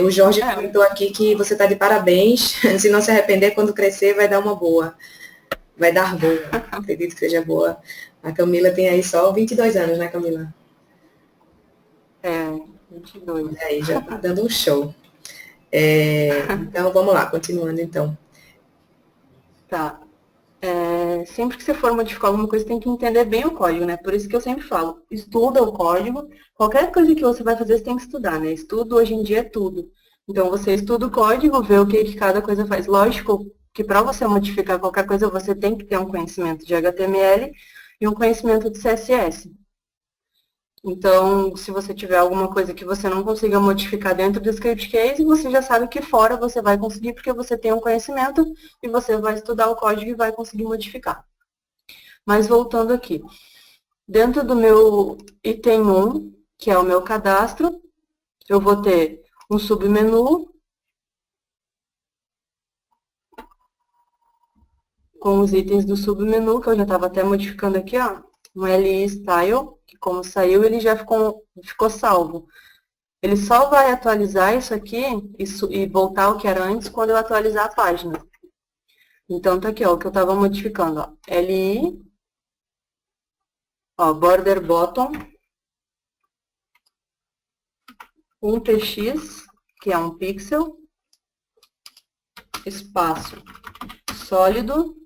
O Jorge comentou aqui que você está de parabéns, se não se arrepender, quando crescer vai dar uma boa. Vai dar boa, acredito que seja boa. A Camila tem aí só 22 anos, né, Camila? 22. Aí já está dando um show. Então, vamos lá, continuando então. Tá. Sempre que você for modificar alguma coisa, tem que entender bem o código, né? Por isso que eu sempre falo, estuda o código. Qualquer coisa que você vai fazer, você tem que estudar, né? Estudo hoje em dia é tudo. Então, você estuda o código, vê o que cada coisa faz. Lógico que para você modificar qualquer coisa, você tem que ter um conhecimento de HTML e um conhecimento de CSS. Então, se você tiver alguma coisa que você não consiga modificar dentro do Scriptcase, você já sabe que fora você vai conseguir, porque você tem um conhecimento e você vai estudar o código e vai conseguir modificar. Mas voltando aqui, dentro do meu item 1, que é o meu cadastro, eu vou ter um submenu com os itens do submenu, que eu já estava até modificando aqui, ó, um LI Style, que como saiu, ele já ficou salvo. Ele só vai atualizar isso aqui e voltar ao que era antes quando eu atualizar a página. Então, tá aqui, ó, o que eu estava modificando, ó, LI, ó, border bottom, 1px, que é um pixel, espaço sólido,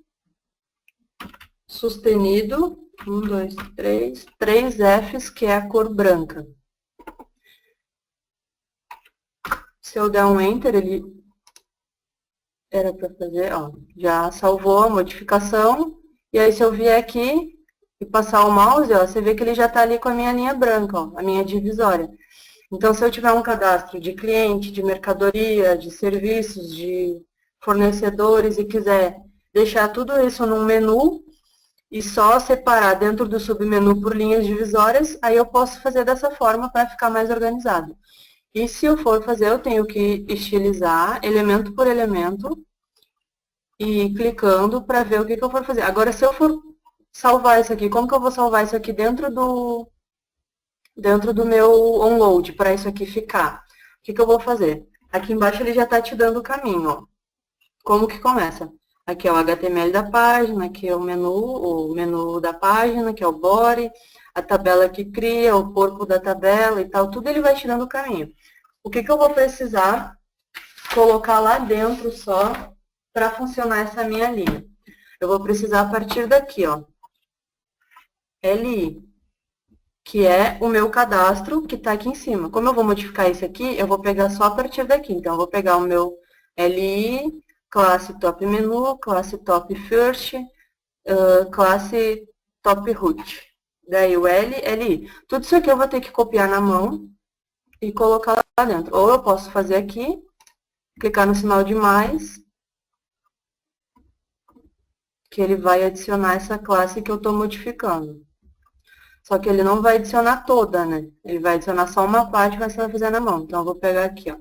sustenido, 1, 2, 3, 3 Fs, que é a cor branca. Se eu der um Enter, ele era para fazer, ó, já salvou a modificação. E aí, se eu vier aqui e passar o mouse, ó, você vê que ele já está ali com a minha linha branca, ó, a minha divisória. Então, se eu tiver um cadastro de cliente, de mercadoria, de serviços, de fornecedores e quiser deixar tudo isso num menu e só separar dentro do submenu por linhas divisórias, aí eu posso fazer dessa forma para ficar mais organizado. E se eu for fazer, eu tenho que estilizar elemento por elemento e clicando para ver o que eu for fazer. Agora, se eu for salvar isso aqui, como que eu vou salvar isso aqui dentro do meu onload, para isso aqui ficar? O que eu vou fazer? Aqui embaixo ele já está te dando o caminho, ó. Como que começa? Aqui é o HTML da página, aqui é o menu da página, que é o body. a tabela que cria, o corpo da tabela e tal, tudo ele vai tirando o caminho. O que eu vou precisar colocar lá dentro só para funcionar essa minha linha? Eu vou precisar a partir daqui, ó, LI, que é o meu cadastro que está aqui em cima. Como eu vou modificar isso aqui, eu vou pegar só a partir daqui. Então, eu vou pegar o meu LI, classe top menu, classe top first, classe top root. Daí o L, LI. Tudo isso aqui eu vou ter que copiar na mão e colocar lá dentro. Ou eu posso fazer aqui, clicar no sinal de mais, que ele vai adicionar essa classe que eu estou modificando. Só que ele não vai adicionar toda, né? Ele vai adicionar só uma parte, mas você vai fazer na mão. Então, eu vou pegar aqui, ó.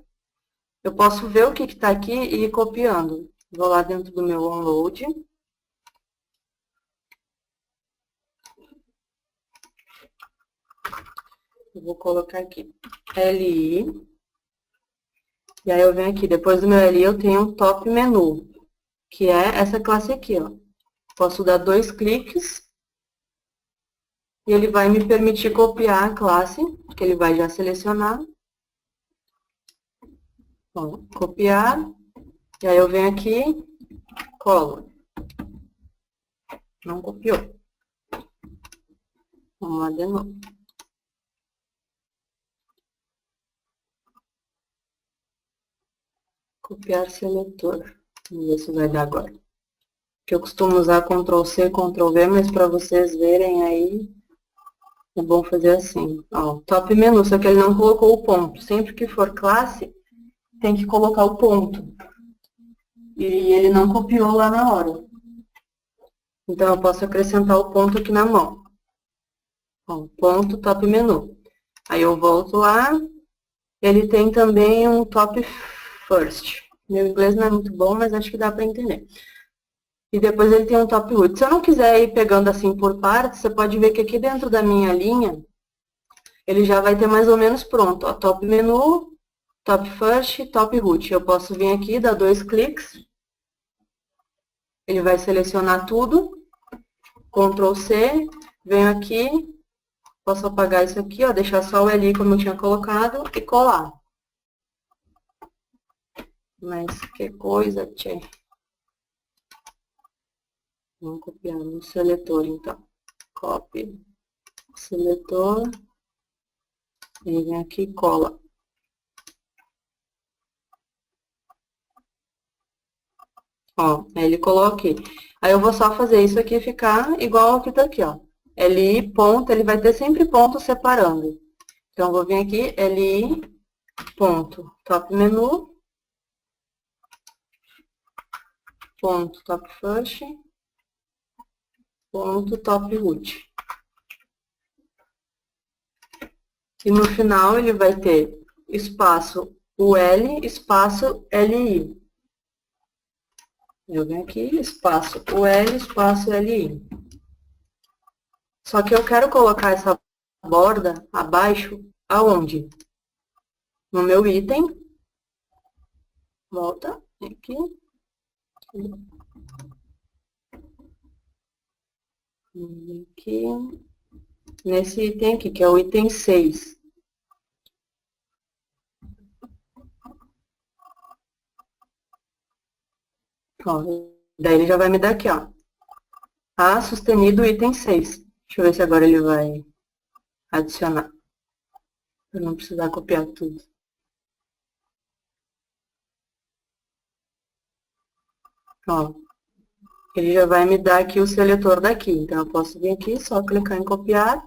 Eu posso ver o que está aqui e ir copiando. Vou lá dentro do meu onload. Eu vou colocar aqui LI. E aí eu venho aqui, depois do meu LI eu tenho um top menu, que é essa classe aqui, ó. Posso dar 2 cliques. E ele vai me permitir copiar a classe, que ele vai já selecionar. Bom, copiar. E aí eu venho aqui, colo. Não copiou. Vamos lá de novo. Copiar seletor. Vamos ver se vai dar agora. Que eu costumo usar Ctrl C, Ctrl V, mas para vocês verem aí, é bom fazer assim. Ó, top menu, só que ele não colocou o ponto. Sempre que for classe, tem que colocar o ponto. E ele não copiou lá na hora. Então, eu posso acrescentar o ponto aqui na mão. Ó, ponto top menu. Aí eu volto lá. Ele tem também um top first. Meu inglês não é muito bom, mas acho que dá para entender. E depois ele tem um top root. Se eu não quiser ir pegando assim por partes, você pode ver que aqui dentro da minha linha, ele já vai ter mais ou menos pronto. Ó, top menu, top first, top root. Eu posso vir aqui, dar 2 cliques. Ele vai selecionar tudo. Ctrl C, venho aqui, posso apagar isso aqui, ó, deixar só o LI como eu tinha colocado e colar. Mas que coisa, tchê. Vamos copiar no seletor, então. Copy, seletor, e vem aqui e cola. Ó, aí ele colocou aqui. Aí eu vou só fazer isso aqui ficar igual ao que tá aqui, ó. LI, ponto, ele vai ter sempre ponto separando. Então, eu vou vir aqui, LI, ponto, top menu, ponto, top first, ponto, top root. E no final, ele vai ter espaço UL, espaço LI. Eu venho aqui, espaço UL, espaço LI. Só que eu quero colocar essa borda abaixo, aonde? No meu item. Volta, aqui. Aqui. Nesse item aqui, que é o item 6. Ó, daí ele já vai me dar aqui, ó. A sustenido item 6. Deixa eu ver se agora ele vai adicionar. Para não precisar copiar tudo. Ó, ele já vai me dar aqui o seletor daqui. Então, eu posso vir aqui, só clicar em copiar.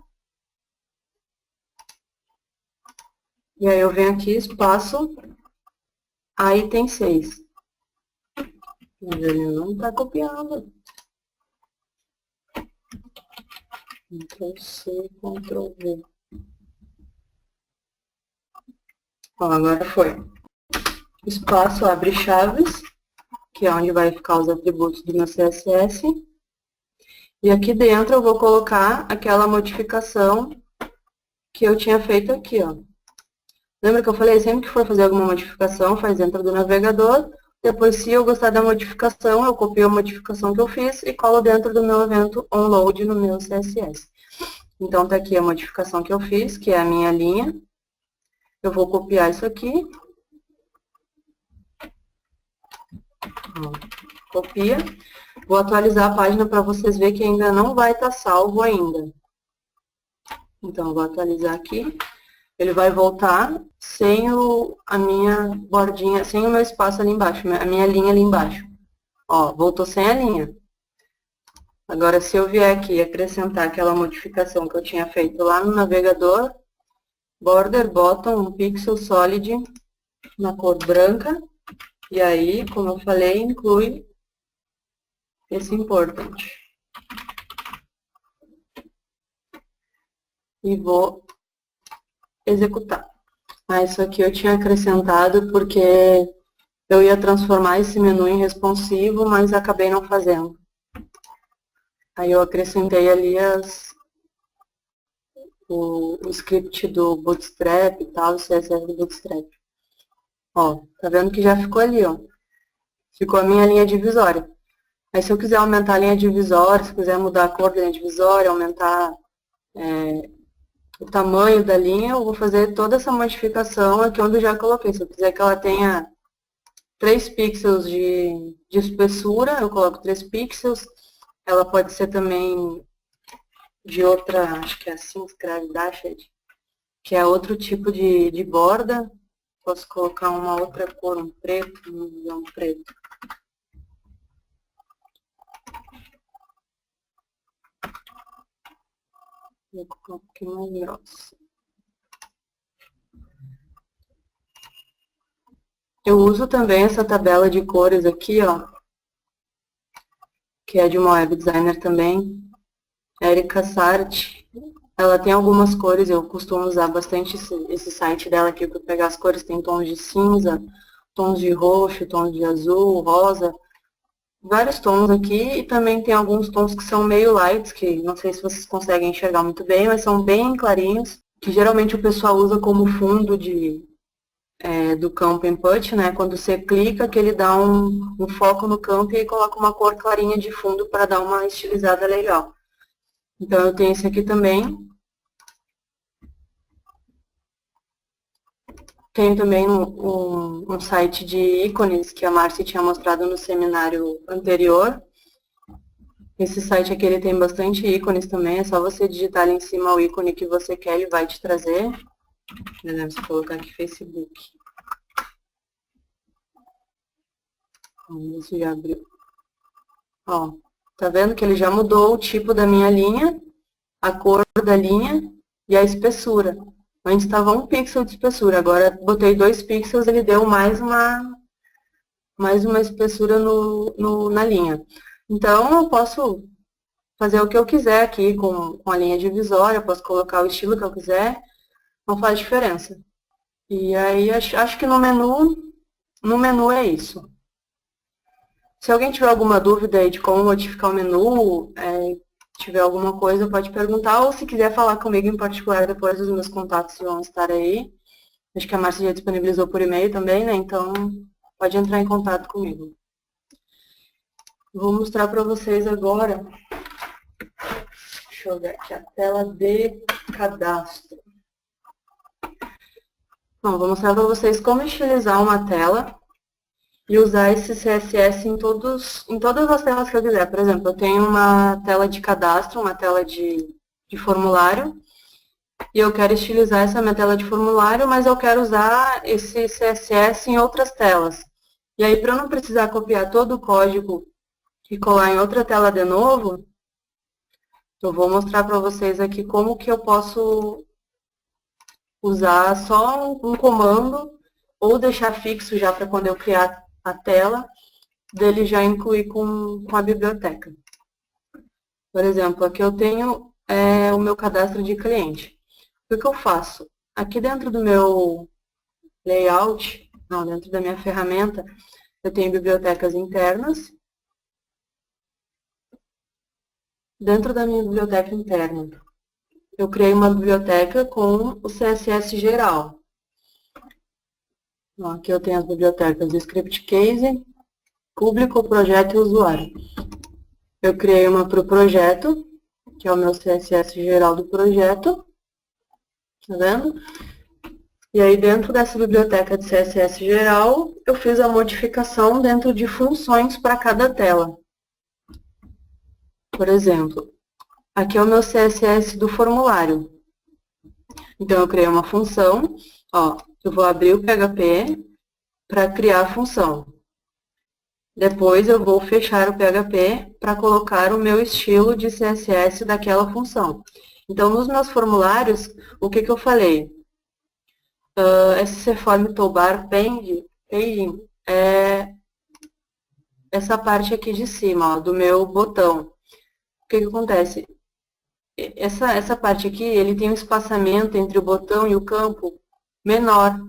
E aí, eu venho aqui, espaço, a item 6. Mas ele não está copiando. Ctrl C, Ctrl V. Ó, agora foi. Espaço, abre chaves, que é onde vai ficar os atributos do meu CSS. E aqui dentro eu vou colocar aquela modificação que eu tinha feito aqui, ó. Lembra que eu falei, sempre que for fazer alguma modificação, faz dentro do navegador. Depois, se eu gostar da modificação, eu copio a modificação que eu fiz e colo dentro do meu evento onload no meu CSS. Então, tá aqui a modificação que eu fiz, que é a minha linha. Eu vou copiar isso aqui. Copia. Vou atualizar a página para vocês verem que ainda não vai estar salvo ainda. Então, eu vou atualizar aqui. Ele vai voltar sem a minha bordinha, sem o meu espaço ali embaixo, a minha linha ali embaixo. Ó, voltou sem a linha. Agora, se eu vier aqui acrescentar aquela modificação que eu tinha feito lá no navegador, border bottom, um pixel solid na cor branca, e aí, como eu falei, inclui esse important. E vou executar. Isso aqui eu tinha acrescentado porque eu ia transformar esse menu em responsivo, mas acabei não fazendo. Aí eu acrescentei ali o script do Bootstrap e tal, o CSS do Bootstrap. Ó, tá vendo que já ficou ali, ó. Ficou a minha linha divisória. Aí se eu quiser aumentar a linha divisória, se quiser mudar a cor da linha divisória, aumentar o tamanho da linha, eu vou fazer toda essa modificação aqui onde eu já coloquei. Se eu quiser que ela tenha 3 pixels de espessura, eu coloco 3 pixels. Ela pode ser também de outra, acho que é assim, escreve dashed, que é outro tipo de borda. Posso colocar uma outra cor, um preto, um preto. Vou colocar um pouquinho mais grosso. Eu uso também essa tabela de cores aqui, ó, que é de uma web designer também, Erika Sart. Ela tem algumas cores, eu costumo usar bastante esse site dela aqui para pegar as cores. Tem tons de cinza, tons de roxo, tons de azul, rosa, vários tons aqui, e também tem alguns tons que são meio lights, que não sei se vocês conseguem enxergar muito bem, mas são bem clarinhos, que geralmente o pessoal usa como fundo do campo input, né? Quando você clica, que ele dá um foco no campo e aí coloca uma cor clarinha de fundo para dar uma estilizada legal. Então, eu tenho esse aqui também. Tenho também um site de ícones que a Márcia tinha mostrado no seminário anterior. Esse site aqui ele tem bastante ícones também, é só você digitar ali em cima o ícone que você quer, ele vai te trazer. Por exemplo, se eu colocar aqui Facebook. Vamos ver se já abriu. Ó, tá vendo que ele já mudou o tipo da minha linha, a cor da linha e a espessura. Antes estava 1 pixel de espessura, agora botei 2 pixels, ele deu mais uma espessura na linha. Então, eu posso fazer o que eu quiser aqui com a linha divisória, eu posso colocar o estilo que eu quiser, não faz diferença. E aí, acho que no menu é isso. Se alguém tiver alguma dúvida aí de como modificar o menu, tiver alguma coisa, pode perguntar, ou se quiser falar comigo em particular, depois os meus contatos vão estar aí. Acho que a Márcia já disponibilizou por e-mail também, né? Então, pode entrar em contato comigo. Vou mostrar para vocês agora, deixa eu ver aqui, a tela de cadastro. Bom, vou mostrar para vocês como estilizar uma tela e usar esse CSS em todas as telas que eu quiser. Por exemplo, eu tenho uma tela de cadastro, uma tela de formulário, e eu quero estilizar essa minha tela de formulário, mas eu quero usar esse CSS em outras telas. E aí, para eu não precisar copiar todo o código e colar em outra tela de novo, eu vou mostrar para vocês aqui como que eu posso usar só um comando, ou deixar fixo já para quando eu criar a tela, dele já incluir com a biblioteca. Por exemplo, aqui eu tenho o meu cadastro de cliente. O que eu faço? Aqui dentro do meu layout, dentro da minha ferramenta, eu tenho bibliotecas internas. Dentro da minha biblioteca interna, eu criei uma biblioteca com o CSS geral. Aqui eu tenho as bibliotecas do Script Case, Público, Projeto e Usuário. Eu criei uma para o projeto, que é o meu CSS geral do projeto. Tá vendo? E aí, dentro dessa biblioteca de CSS geral, eu fiz a modificação dentro de funções para cada tela. Por exemplo, aqui é o meu CSS do formulário. Então, eu criei uma função, ó, eu vou abrir o PHP para criar a função. Depois, eu vou fechar o PHP para colocar o meu estilo de CSS daquela função. Então, nos meus formulários, o que eu falei? SCForm Toolbar Paging é essa parte aqui de cima, ó, do meu botão. O que acontece? Essa parte aqui, ele tem um espaçamento entre o botão e o campo menor.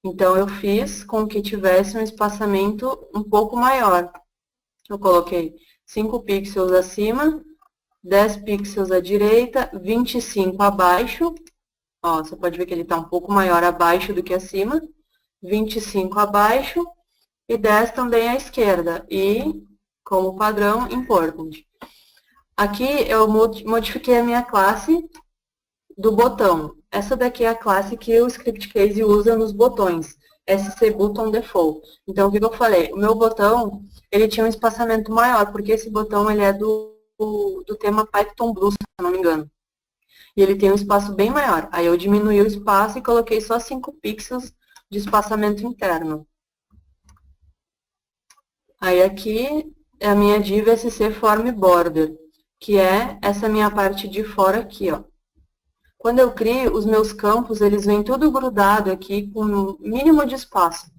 Então, eu fiz com que tivesse um espaçamento um pouco maior. Eu coloquei 5 pixels acima, 10 pixels à direita, 25 abaixo. Ó, você pode ver que ele está um pouco maior abaixo do que acima. 25 abaixo e 10 também à esquerda. E, como padrão, important. Aqui eu modifiquei a minha classe do botão. Essa daqui é a classe que o Script Case usa nos botões. SC Button Default. Então, o que eu falei? O meu botão, ele tinha um espaçamento maior, porque esse botão ele é do tema Python Blue, se eu não me engano. E ele tem um espaço bem maior. Aí eu diminui o espaço e coloquei só 5 pixels de espaçamento interno. Aí aqui é a minha div SC Form Border, que é essa minha parte de fora aqui, ó. Quando eu crio, os meus campos, eles vêm tudo grudado aqui com o mínimo de espaço.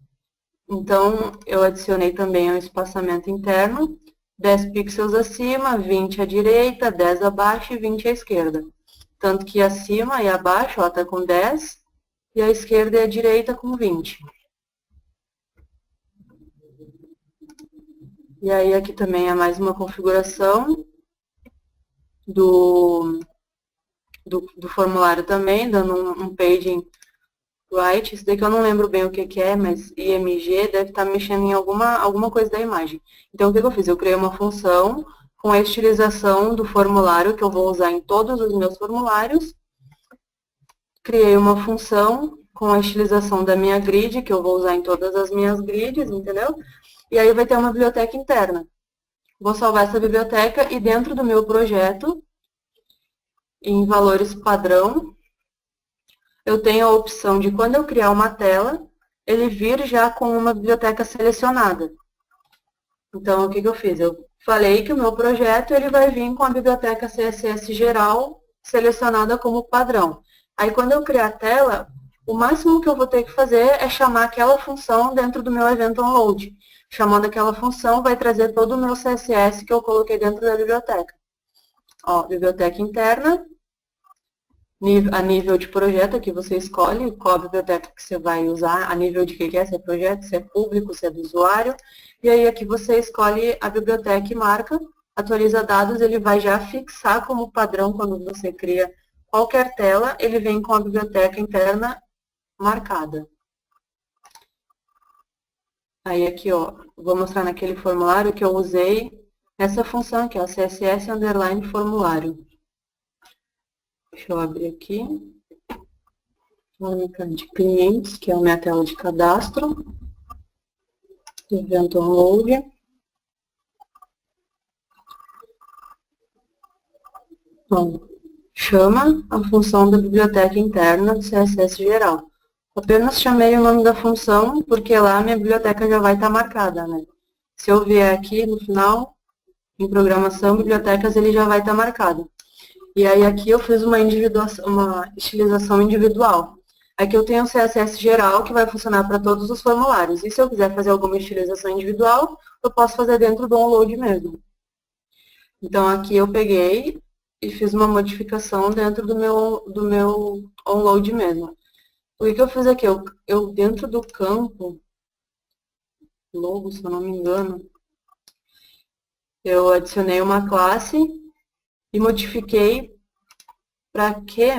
Então, eu adicionei também um espaçamento interno, 10 pixels acima, 20 à direita, 10 abaixo e 20 à esquerda. Tanto que acima e abaixo, ó, tá com 10, e a esquerda e a direita com 20. E aí, aqui também é mais uma configuração do formulário também, dando um paging right. Isso daqui eu não lembro bem o que é, mas IMG deve estar mexendo em alguma coisa da imagem. Então, o que eu fiz? Eu criei uma função com a estilização do formulário, que eu vou usar em todos os meus formulários. Criei uma função com a estilização da minha grid, que eu vou usar em todas as minhas grids, entendeu? E aí vai ter uma biblioteca interna. Vou salvar essa biblioteca e dentro do meu projeto, em valores padrão, eu tenho a opção de, quando eu criar uma tela, ele vir já com uma biblioteca selecionada. Então, o que eu fiz? Eu falei que o meu projeto ele vai vir com a biblioteca CSS geral selecionada como padrão. Aí, quando eu criar a tela, o máximo que eu vou ter que fazer é chamar aquela função dentro do meu evento onload. Chamando aquela função, vai trazer todo o meu CSS que eu coloquei dentro da biblioteca. Ó, biblioteca interna, a nível de projeto, aqui você escolhe qual a biblioteca que você vai usar, a nível de que é, se é projeto, se é público, se é do usuário. E aí aqui você escolhe a biblioteca e marca, atualiza dados, ele vai já fixar como padrão quando você cria qualquer tela, ele vem com a biblioteca interna marcada. Aí aqui, ó, vou mostrar naquele formulário que eu usei essa função aqui, ó, CSS underline formulário. Deixa eu abrir aqui. Única de clientes, que é a minha tela de cadastro. Evento onload. Bom, chama a função da biblioteca interna do CSS geral. Apenas chamei o nome da função, porque lá a minha biblioteca já vai estar marcada, né? Se eu vier aqui no final, em programação, bibliotecas, ele já vai estar marcado. E aí aqui eu fiz uma estilização individual. Aqui eu tenho o CSS geral, que vai funcionar para todos os formulários. E se eu quiser fazer alguma estilização individual, eu posso fazer dentro do onload mesmo. Então aqui eu peguei e fiz uma modificação dentro do meu onload mesmo. O que eu fiz aqui? Eu dentro do campo, logo, se eu não me engano, eu adicionei uma classe e modifiquei para que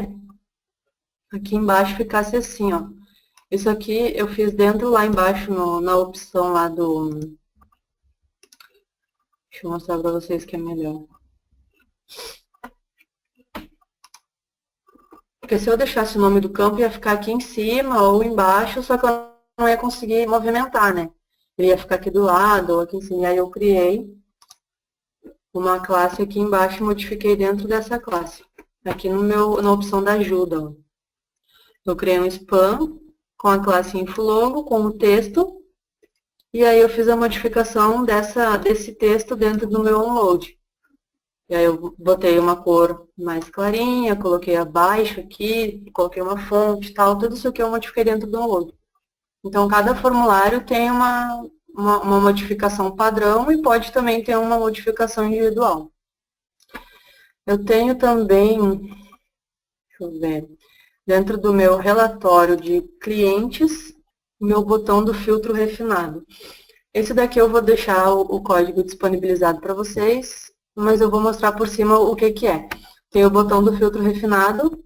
aqui embaixo ficasse assim, ó. Isso aqui eu fiz dentro lá embaixo, na opção lá do... Deixa eu mostrar para vocês que é melhor. Porque se eu deixasse o nome do campo, ia ficar aqui em cima ou embaixo, só que eu não ia conseguir movimentar, né? Ele ia ficar aqui do lado ou aqui em cima. E aí eu criei uma classe aqui embaixo e modifiquei dentro dessa classe. Aqui na opção da ajuda, ó. Eu criei um spam com a classe InfoLogo, com o texto, e aí eu fiz a modificação desse texto dentro do meu onload. E aí eu botei uma cor mais clarinha, coloquei abaixo aqui, coloquei uma fonte e tal, tudo isso que eu modifiquei dentro do onload. Então, cada formulário tem uma modificação padrão e pode também ter uma modificação individual. Eu tenho também, deixa eu ver, dentro do meu relatório de clientes, o meu botão do filtro refinado. Esse daqui eu vou deixar o código disponibilizado para vocês, mas eu vou mostrar por cima o que é. Tem o botão do filtro refinado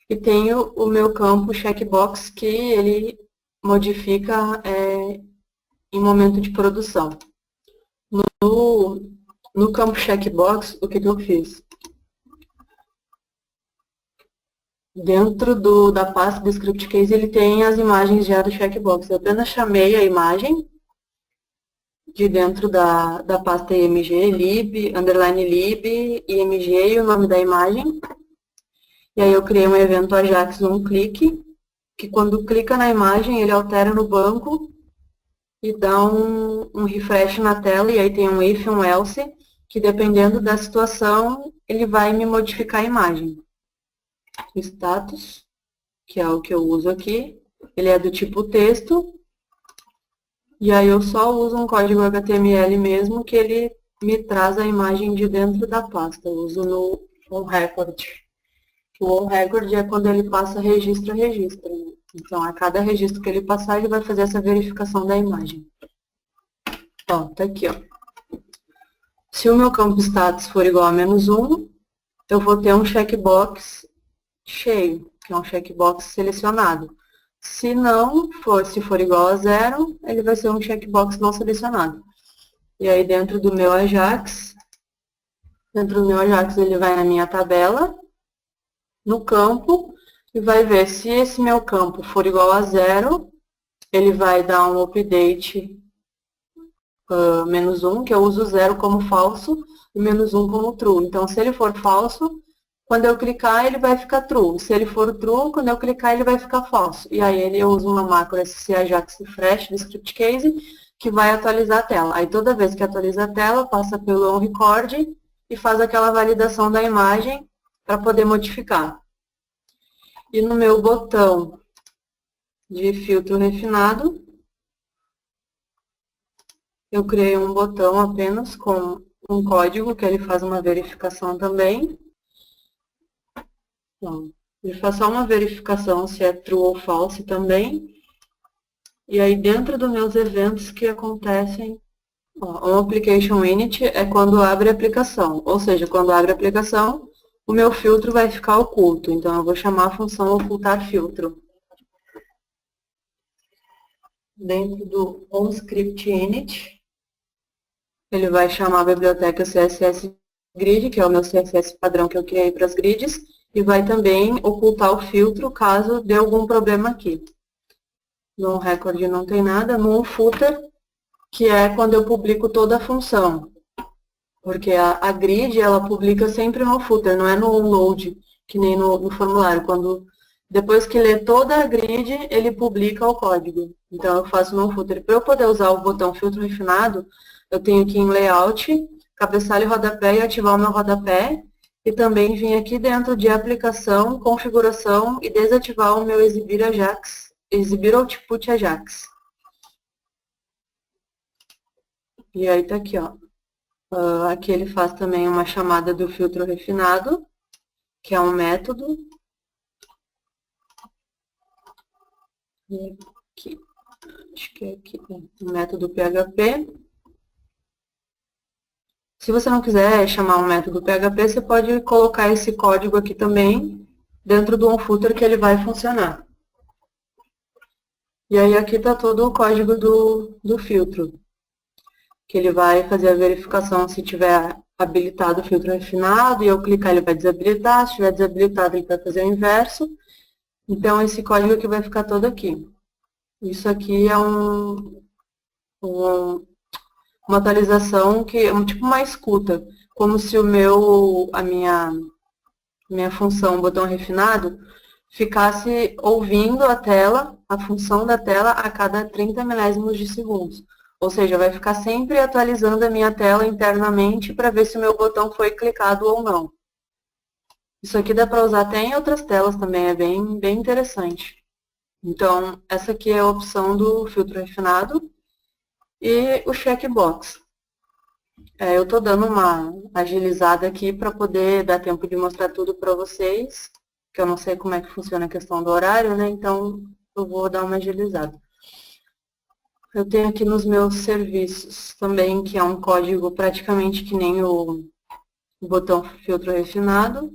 e tenho o meu campo checkbox, que ele modifica em momento de produção. No campo checkbox, o que eu fiz? Dentro da pasta do script case, ele tem as imagens já do checkbox. Eu apenas chamei a imagem de dentro da pasta img, lib, underline lib, img e o nome da imagem. E aí eu criei um evento Ajax onClick, que quando clica na imagem, ele altera no banco e dá um refresh na tela, e aí tem um if e um else, que dependendo da situação, ele vai me modificar a imagem. Status, que é o que eu uso aqui, ele é do tipo texto, e aí eu só uso um código HTML mesmo, que ele me traz a imagem de dentro da pasta. Eu uso no onRecord. O onRecord é quando ele passa registro a registro. Então, a cada registro que ele passar, ele vai fazer essa verificação da imagem. Ó, tá aqui, ó. Se o meu campo status for igual a -1, eu vou ter um checkbox cheio, que é um checkbox selecionado. Se for igual a 0, ele vai ser um checkbox não selecionado. E aí dentro do meu Ajax ele vai na minha tabela, no campo, e vai ver se esse meu campo for igual a 0, ele vai dar um update -1, que eu uso 0 como falso e -1 como true. Então, se ele for falso, quando eu clicar, ele vai ficar true. Se ele for true, quando eu clicar, ele vai ficar falso. E aí eu uso uma macro SCAJAX refresh do script case, que vai atualizar a tela. Aí toda vez que atualiza a tela, passa pelo onRecord e faz aquela validação da imagem para poder modificar. E no meu botão de filtro refinado, eu criei um botão apenas com um código, que ele faz uma verificação também. Então, ele faz só uma verificação se é true ou false também. E aí, dentro dos meus eventos que acontecem, ó, application init é quando abre a aplicação. Ou seja, quando abre a aplicação, o meu filtro vai ficar oculto. Então, eu vou chamar a função ocultar filtro. Dentro do onScript init, ele vai chamar a biblioteca CSS Grid, que é o meu CSS padrão que eu criei para as grids, e vai também ocultar o filtro caso dê algum problema aqui. No onRecord não tem nada. No onFooter, que é quando eu publico toda a função. Porque a grid, ela publica sempre no footer, não é no onload, que nem no formulário. Depois que lê toda a grid, ele publica o código. Então, eu faço no footer. Para eu poder usar o botão filtro refinado, eu tenho que ir em layout, cabeçalho e rodapé e ativar o meu rodapé. E também vim aqui dentro de aplicação, configuração e desativar o meu exibir Ajax, exibir output Ajax. E aí tá aqui, ó. Aqui ele faz também uma chamada do filtro refinado, que é um método. E aqui, acho que é aqui, o método PHP. Se você não quiser chamar um método PHP, você pode colocar esse código aqui também dentro do onFooter, que ele vai funcionar. E aí aqui está todo o código do filtro, que ele vai fazer a verificação se tiver habilitado o filtro refinado e eu clicar ele vai desabilitar, se estiver desabilitado ele vai fazer o inverso. Então esse código aqui vai ficar todo aqui. Isso aqui é uma atualização que é tipo uma escuta, como se a minha função botão refinado ficasse ouvindo a tela, a função da tela a cada 30 milésimos de segundos. Ou seja, vai ficar sempre atualizando a minha tela internamente para ver se o meu botão foi clicado ou não. Isso aqui dá para usar até em outras telas também, é bem interessante. Então, essa aqui é a opção do filtro refinado e o checkbox. Eu estou dando uma agilizada aqui para poder dar tempo de mostrar tudo para vocês, que eu não sei como é que funciona a questão do horário, né? Então, eu vou dar uma agilizada. Eu tenho aqui nos meus serviços também, que é um código praticamente que nem o botão filtro refinado.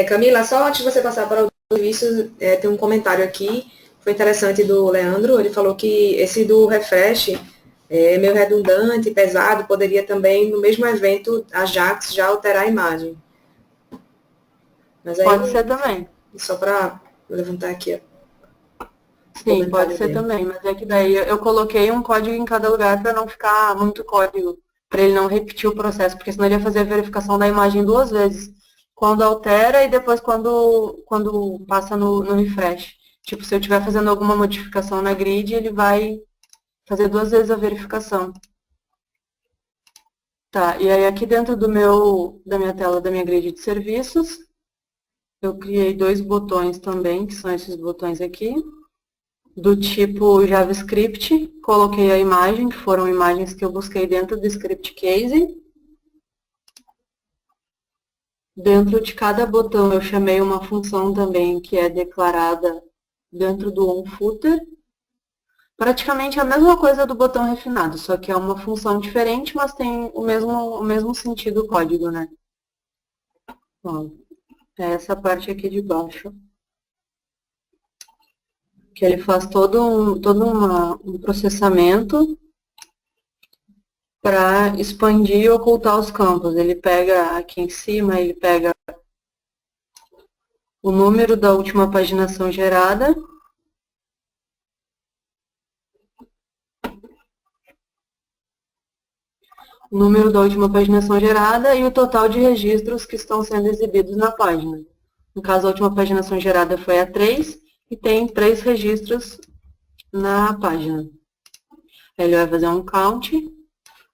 Camila, só antes de você passar para o serviço, tem um comentário aqui, foi interessante do Leandro, ele falou que esse do refresh é meio redundante, pesado, poderia também, no mesmo evento, a Jax já alterar a imagem. Mas aí, pode ser também. Só para levantar aqui. Sim, pode ser também, mas é que daí eu coloquei um código em cada lugar para não ficar muito código, para ele não repetir o processo, porque senão ele ia fazer a verificação da imagem duas vezes. Quando altera e depois quando passa no refresh. Tipo, se eu estiver fazendo alguma modificação na grid, ele vai fazer duas vezes a verificação. Tá, e aí aqui dentro da minha tela da minha grid de serviços, eu criei dois botões também, que são esses botões aqui, do tipo JavaScript, coloquei a imagem, que foram imagens que eu busquei dentro do script case. Dentro de cada botão eu chamei uma função também que é declarada dentro do onFooter. Praticamente a mesma coisa do botão refinado, só que é uma função diferente, mas tem o mesmo sentido o código, né? Ó, é essa parte aqui de baixo. Que ele faz todo um processamento para expandir e ocultar os campos. Ele pega aqui em cima, ele pega o número da última paginação gerada, o número da última paginação gerada e o total de registros que estão sendo exibidos na página. No caso, a última paginação gerada foi a 3 e tem 3 registros na página. Aí ele vai fazer um count.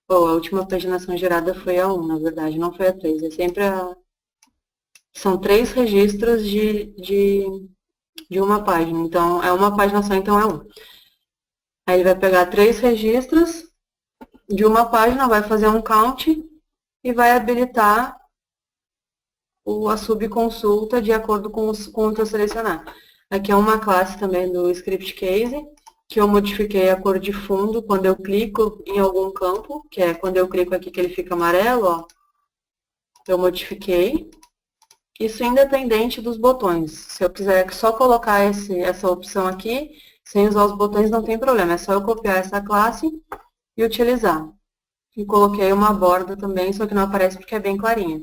A última paginação gerada foi a 1, na verdade, não foi a 3. É sempre são 3 registros de uma página. Então, é uma página só, então é 1. Aí ele vai pegar 3 registros de uma página, vai fazer um count e vai habilitar a subconsulta de acordo com o que eu selecionar. Aqui é uma classe também do script case, que eu modifiquei a cor de fundo quando eu clico em algum campo, que é quando eu clico aqui que ele fica amarelo, ó. Eu modifiquei. Isso independente dos botões. Se eu quiser só colocar essa opção aqui, sem usar os botões não tem problema. É só eu copiar essa classe e utilizar. E coloquei uma borda também, só que não aparece porque é bem clarinha.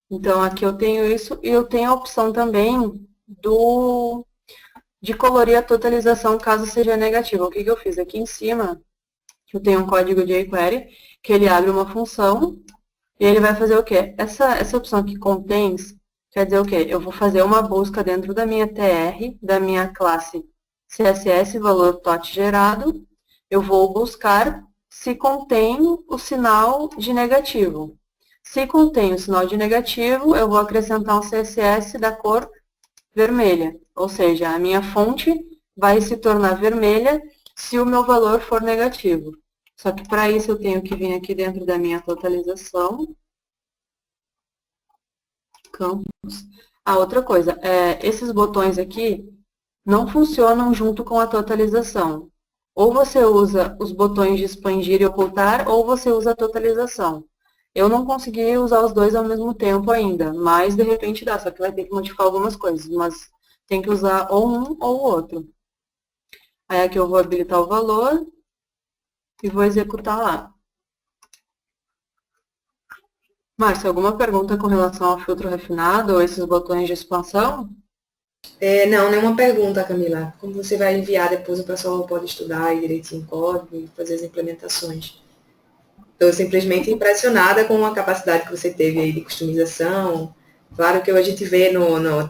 Então, aqui eu tenho isso e eu tenho a opção também de colorir a totalização caso seja negativa. O que eu fiz? Aqui em cima, eu tenho um código de jQuery, que ele abre uma função e ele vai fazer o quê? Essa opção aqui, contains, quer dizer o quê? Eu vou fazer uma busca dentro da minha TR, da minha classe CSS, valor tot gerado. Eu vou buscar se contém o sinal de negativo. Se contém o sinal de negativo, eu vou acrescentar um CSS da cor vermelha. Ou seja, a minha fonte vai se tornar vermelha se o meu valor for negativo. Só que para isso eu tenho que vir aqui dentro da minha totalização. Campos. Outra coisa, esses botões aqui não funcionam junto com a totalização. Ou você usa os botões de expandir e ocultar, ou você usa a totalização. Eu não consegui usar os dois ao mesmo tempo ainda, mas de repente dá, só que vai ter que modificar algumas coisas, mas tem que usar ou um ou o outro. Aí aqui eu vou habilitar o valor e vou executar lá. Márcia, alguma pergunta com relação ao filtro refinado ou esses botões de expansão? Não, nenhuma pergunta, Camila. Como você vai enviar depois, o pessoal pode estudar aí direitinho o código e fazer as implementações. Estou simplesmente impressionada com a capacidade que você teve aí de customização. Claro que a gente vê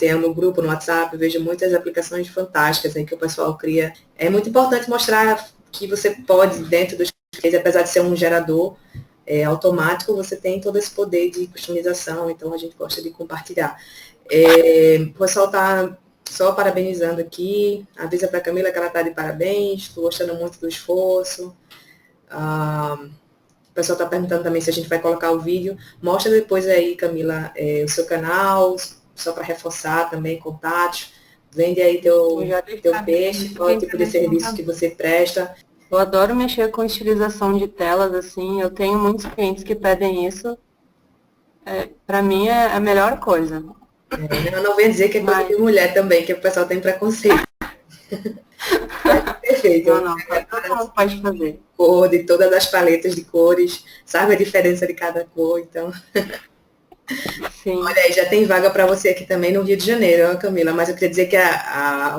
tem no grupo, no WhatsApp, eu vejo muitas aplicações fantásticas aí que o pessoal cria. É muito importante mostrar que você pode, dentro dos apesar de ser um gerador automático, você tem todo esse poder de customização, então a gente gosta de compartilhar. O pessoal está só parabenizando aqui, avisa para a Camila que ela está de parabéns, estou gostando muito do esforço. O pessoal está perguntando também se a gente vai colocar o vídeo. Mostra depois aí, Camila, o seu canal, só para reforçar também, contatos. Vende aí teu peixe, qual é o tipo de serviço que você presta. Eu adoro mexer com estilização de telas, assim, eu tenho muitos clientes que pedem isso. Para mim é a melhor coisa. Eu não venho dizer que é coisa de mulher também, que o pessoal tem preconceito. Perfeito. Não, pode fazer. Cor, de todas as paletas de cores, sabe a diferença de cada cor, então. Sim. Olha aí, já tem vaga para você aqui também no Rio de Janeiro, Camila, mas eu queria dizer que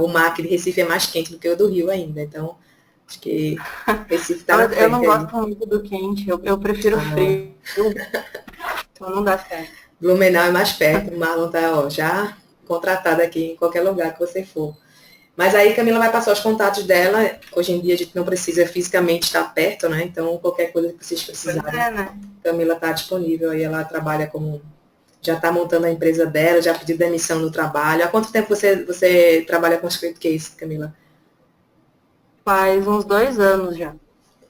o MAC de Recife é mais quente do que o do Rio ainda, então acho que Recife está na frente. Eu não gosto muito do quente, eu prefiro frio, então não dá certo. Blumenau é mais perto, o Marlon está já contratado aqui em qualquer lugar que você for. Mas aí Camila vai passar os contatos dela. Hoje em dia a gente não precisa fisicamente estar perto, né? Então qualquer coisa que vocês precisarem, né? Camila está disponível. Aí ela trabalha já está montando a empresa dela, já pediu demissão no trabalho. Há quanto tempo você trabalha com Script Case, Camila? Faz uns 2 anos já.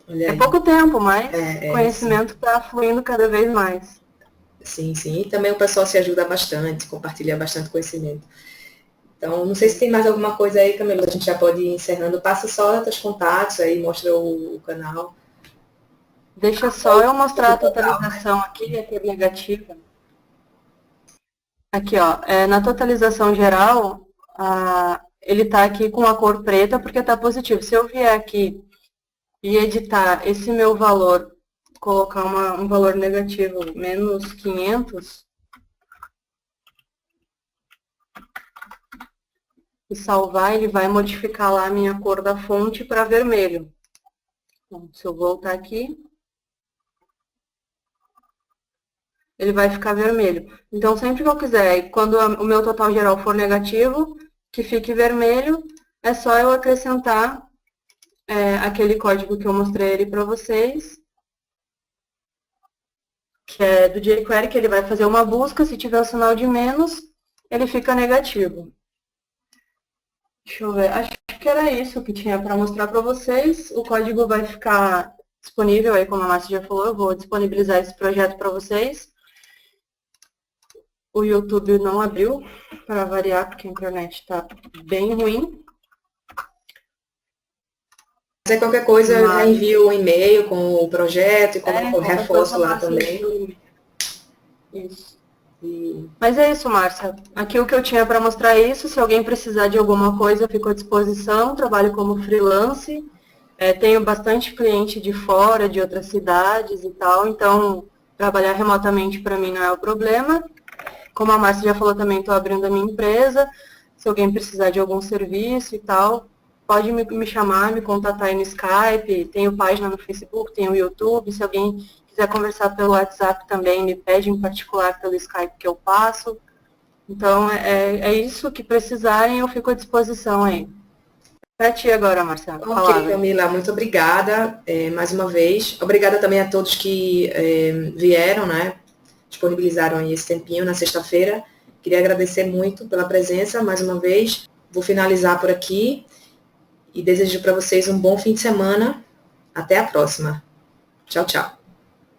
É pouco tempo, mas o conhecimento está fluindo cada vez mais. Sim, sim. E também o pessoal se ajuda bastante, compartilha bastante conhecimento. Então, não sei se tem mais alguma coisa aí, Camila, a gente já pode ir encerrando. Passa só os teus contatos aí, mostra o canal. Deixa só eu mostrar a totalização aqui, a cor negativa. Aqui, ó, na totalização geral, ele está aqui com a cor preta porque está positivo. Se eu vier aqui e editar esse meu valor, colocar um valor negativo, menos 500, e salvar, ele vai modificar lá a minha cor da fonte para vermelho. Então, se eu voltar aqui, ele vai ficar vermelho. Então, sempre que eu quiser, quando o meu total geral for negativo, que fique vermelho, é só eu acrescentar aquele código que eu mostrei ali para vocês, que é do jQuery, que ele vai fazer uma busca, se tiver o sinal de menos, ele fica negativo. Deixa eu ver, acho que era isso que tinha para mostrar para vocês. O código vai ficar disponível aí, como a Márcia já falou, eu vou disponibilizar esse projeto para vocês. O YouTube não abriu, para variar, porque a internet está bem ruim. Se qualquer coisa, eu já envio um e-mail com o projeto e como reforço lá também. Isso. Mas é isso, Márcia. Aqui o que eu tinha para mostrar é isso. Se alguém precisar de alguma coisa, eu fico à disposição. Trabalho como freelance. Tenho bastante cliente de fora, de outras cidades e tal. Então, trabalhar remotamente para mim não é o problema. Como a Márcia já falou também, estou abrindo a minha empresa. Se alguém precisar de algum serviço e tal, pode me chamar, me contatar aí no Skype. Tenho página no Facebook, tenho YouTube. Se alguém quiser conversar pelo WhatsApp também, me pede em particular pelo Skype que eu passo. Então, é isso que precisarem, eu fico à disposição aí. Para ti agora, Marcelo. Ok, Camila, muito obrigada mais uma vez. Obrigada também a todos que vieram, né? Disponibilizaram aí esse tempinho na sexta-feira. Queria agradecer muito pela presença mais uma vez. Vou finalizar por aqui e desejo para vocês um bom fim de semana. Até a próxima. Tchau, tchau.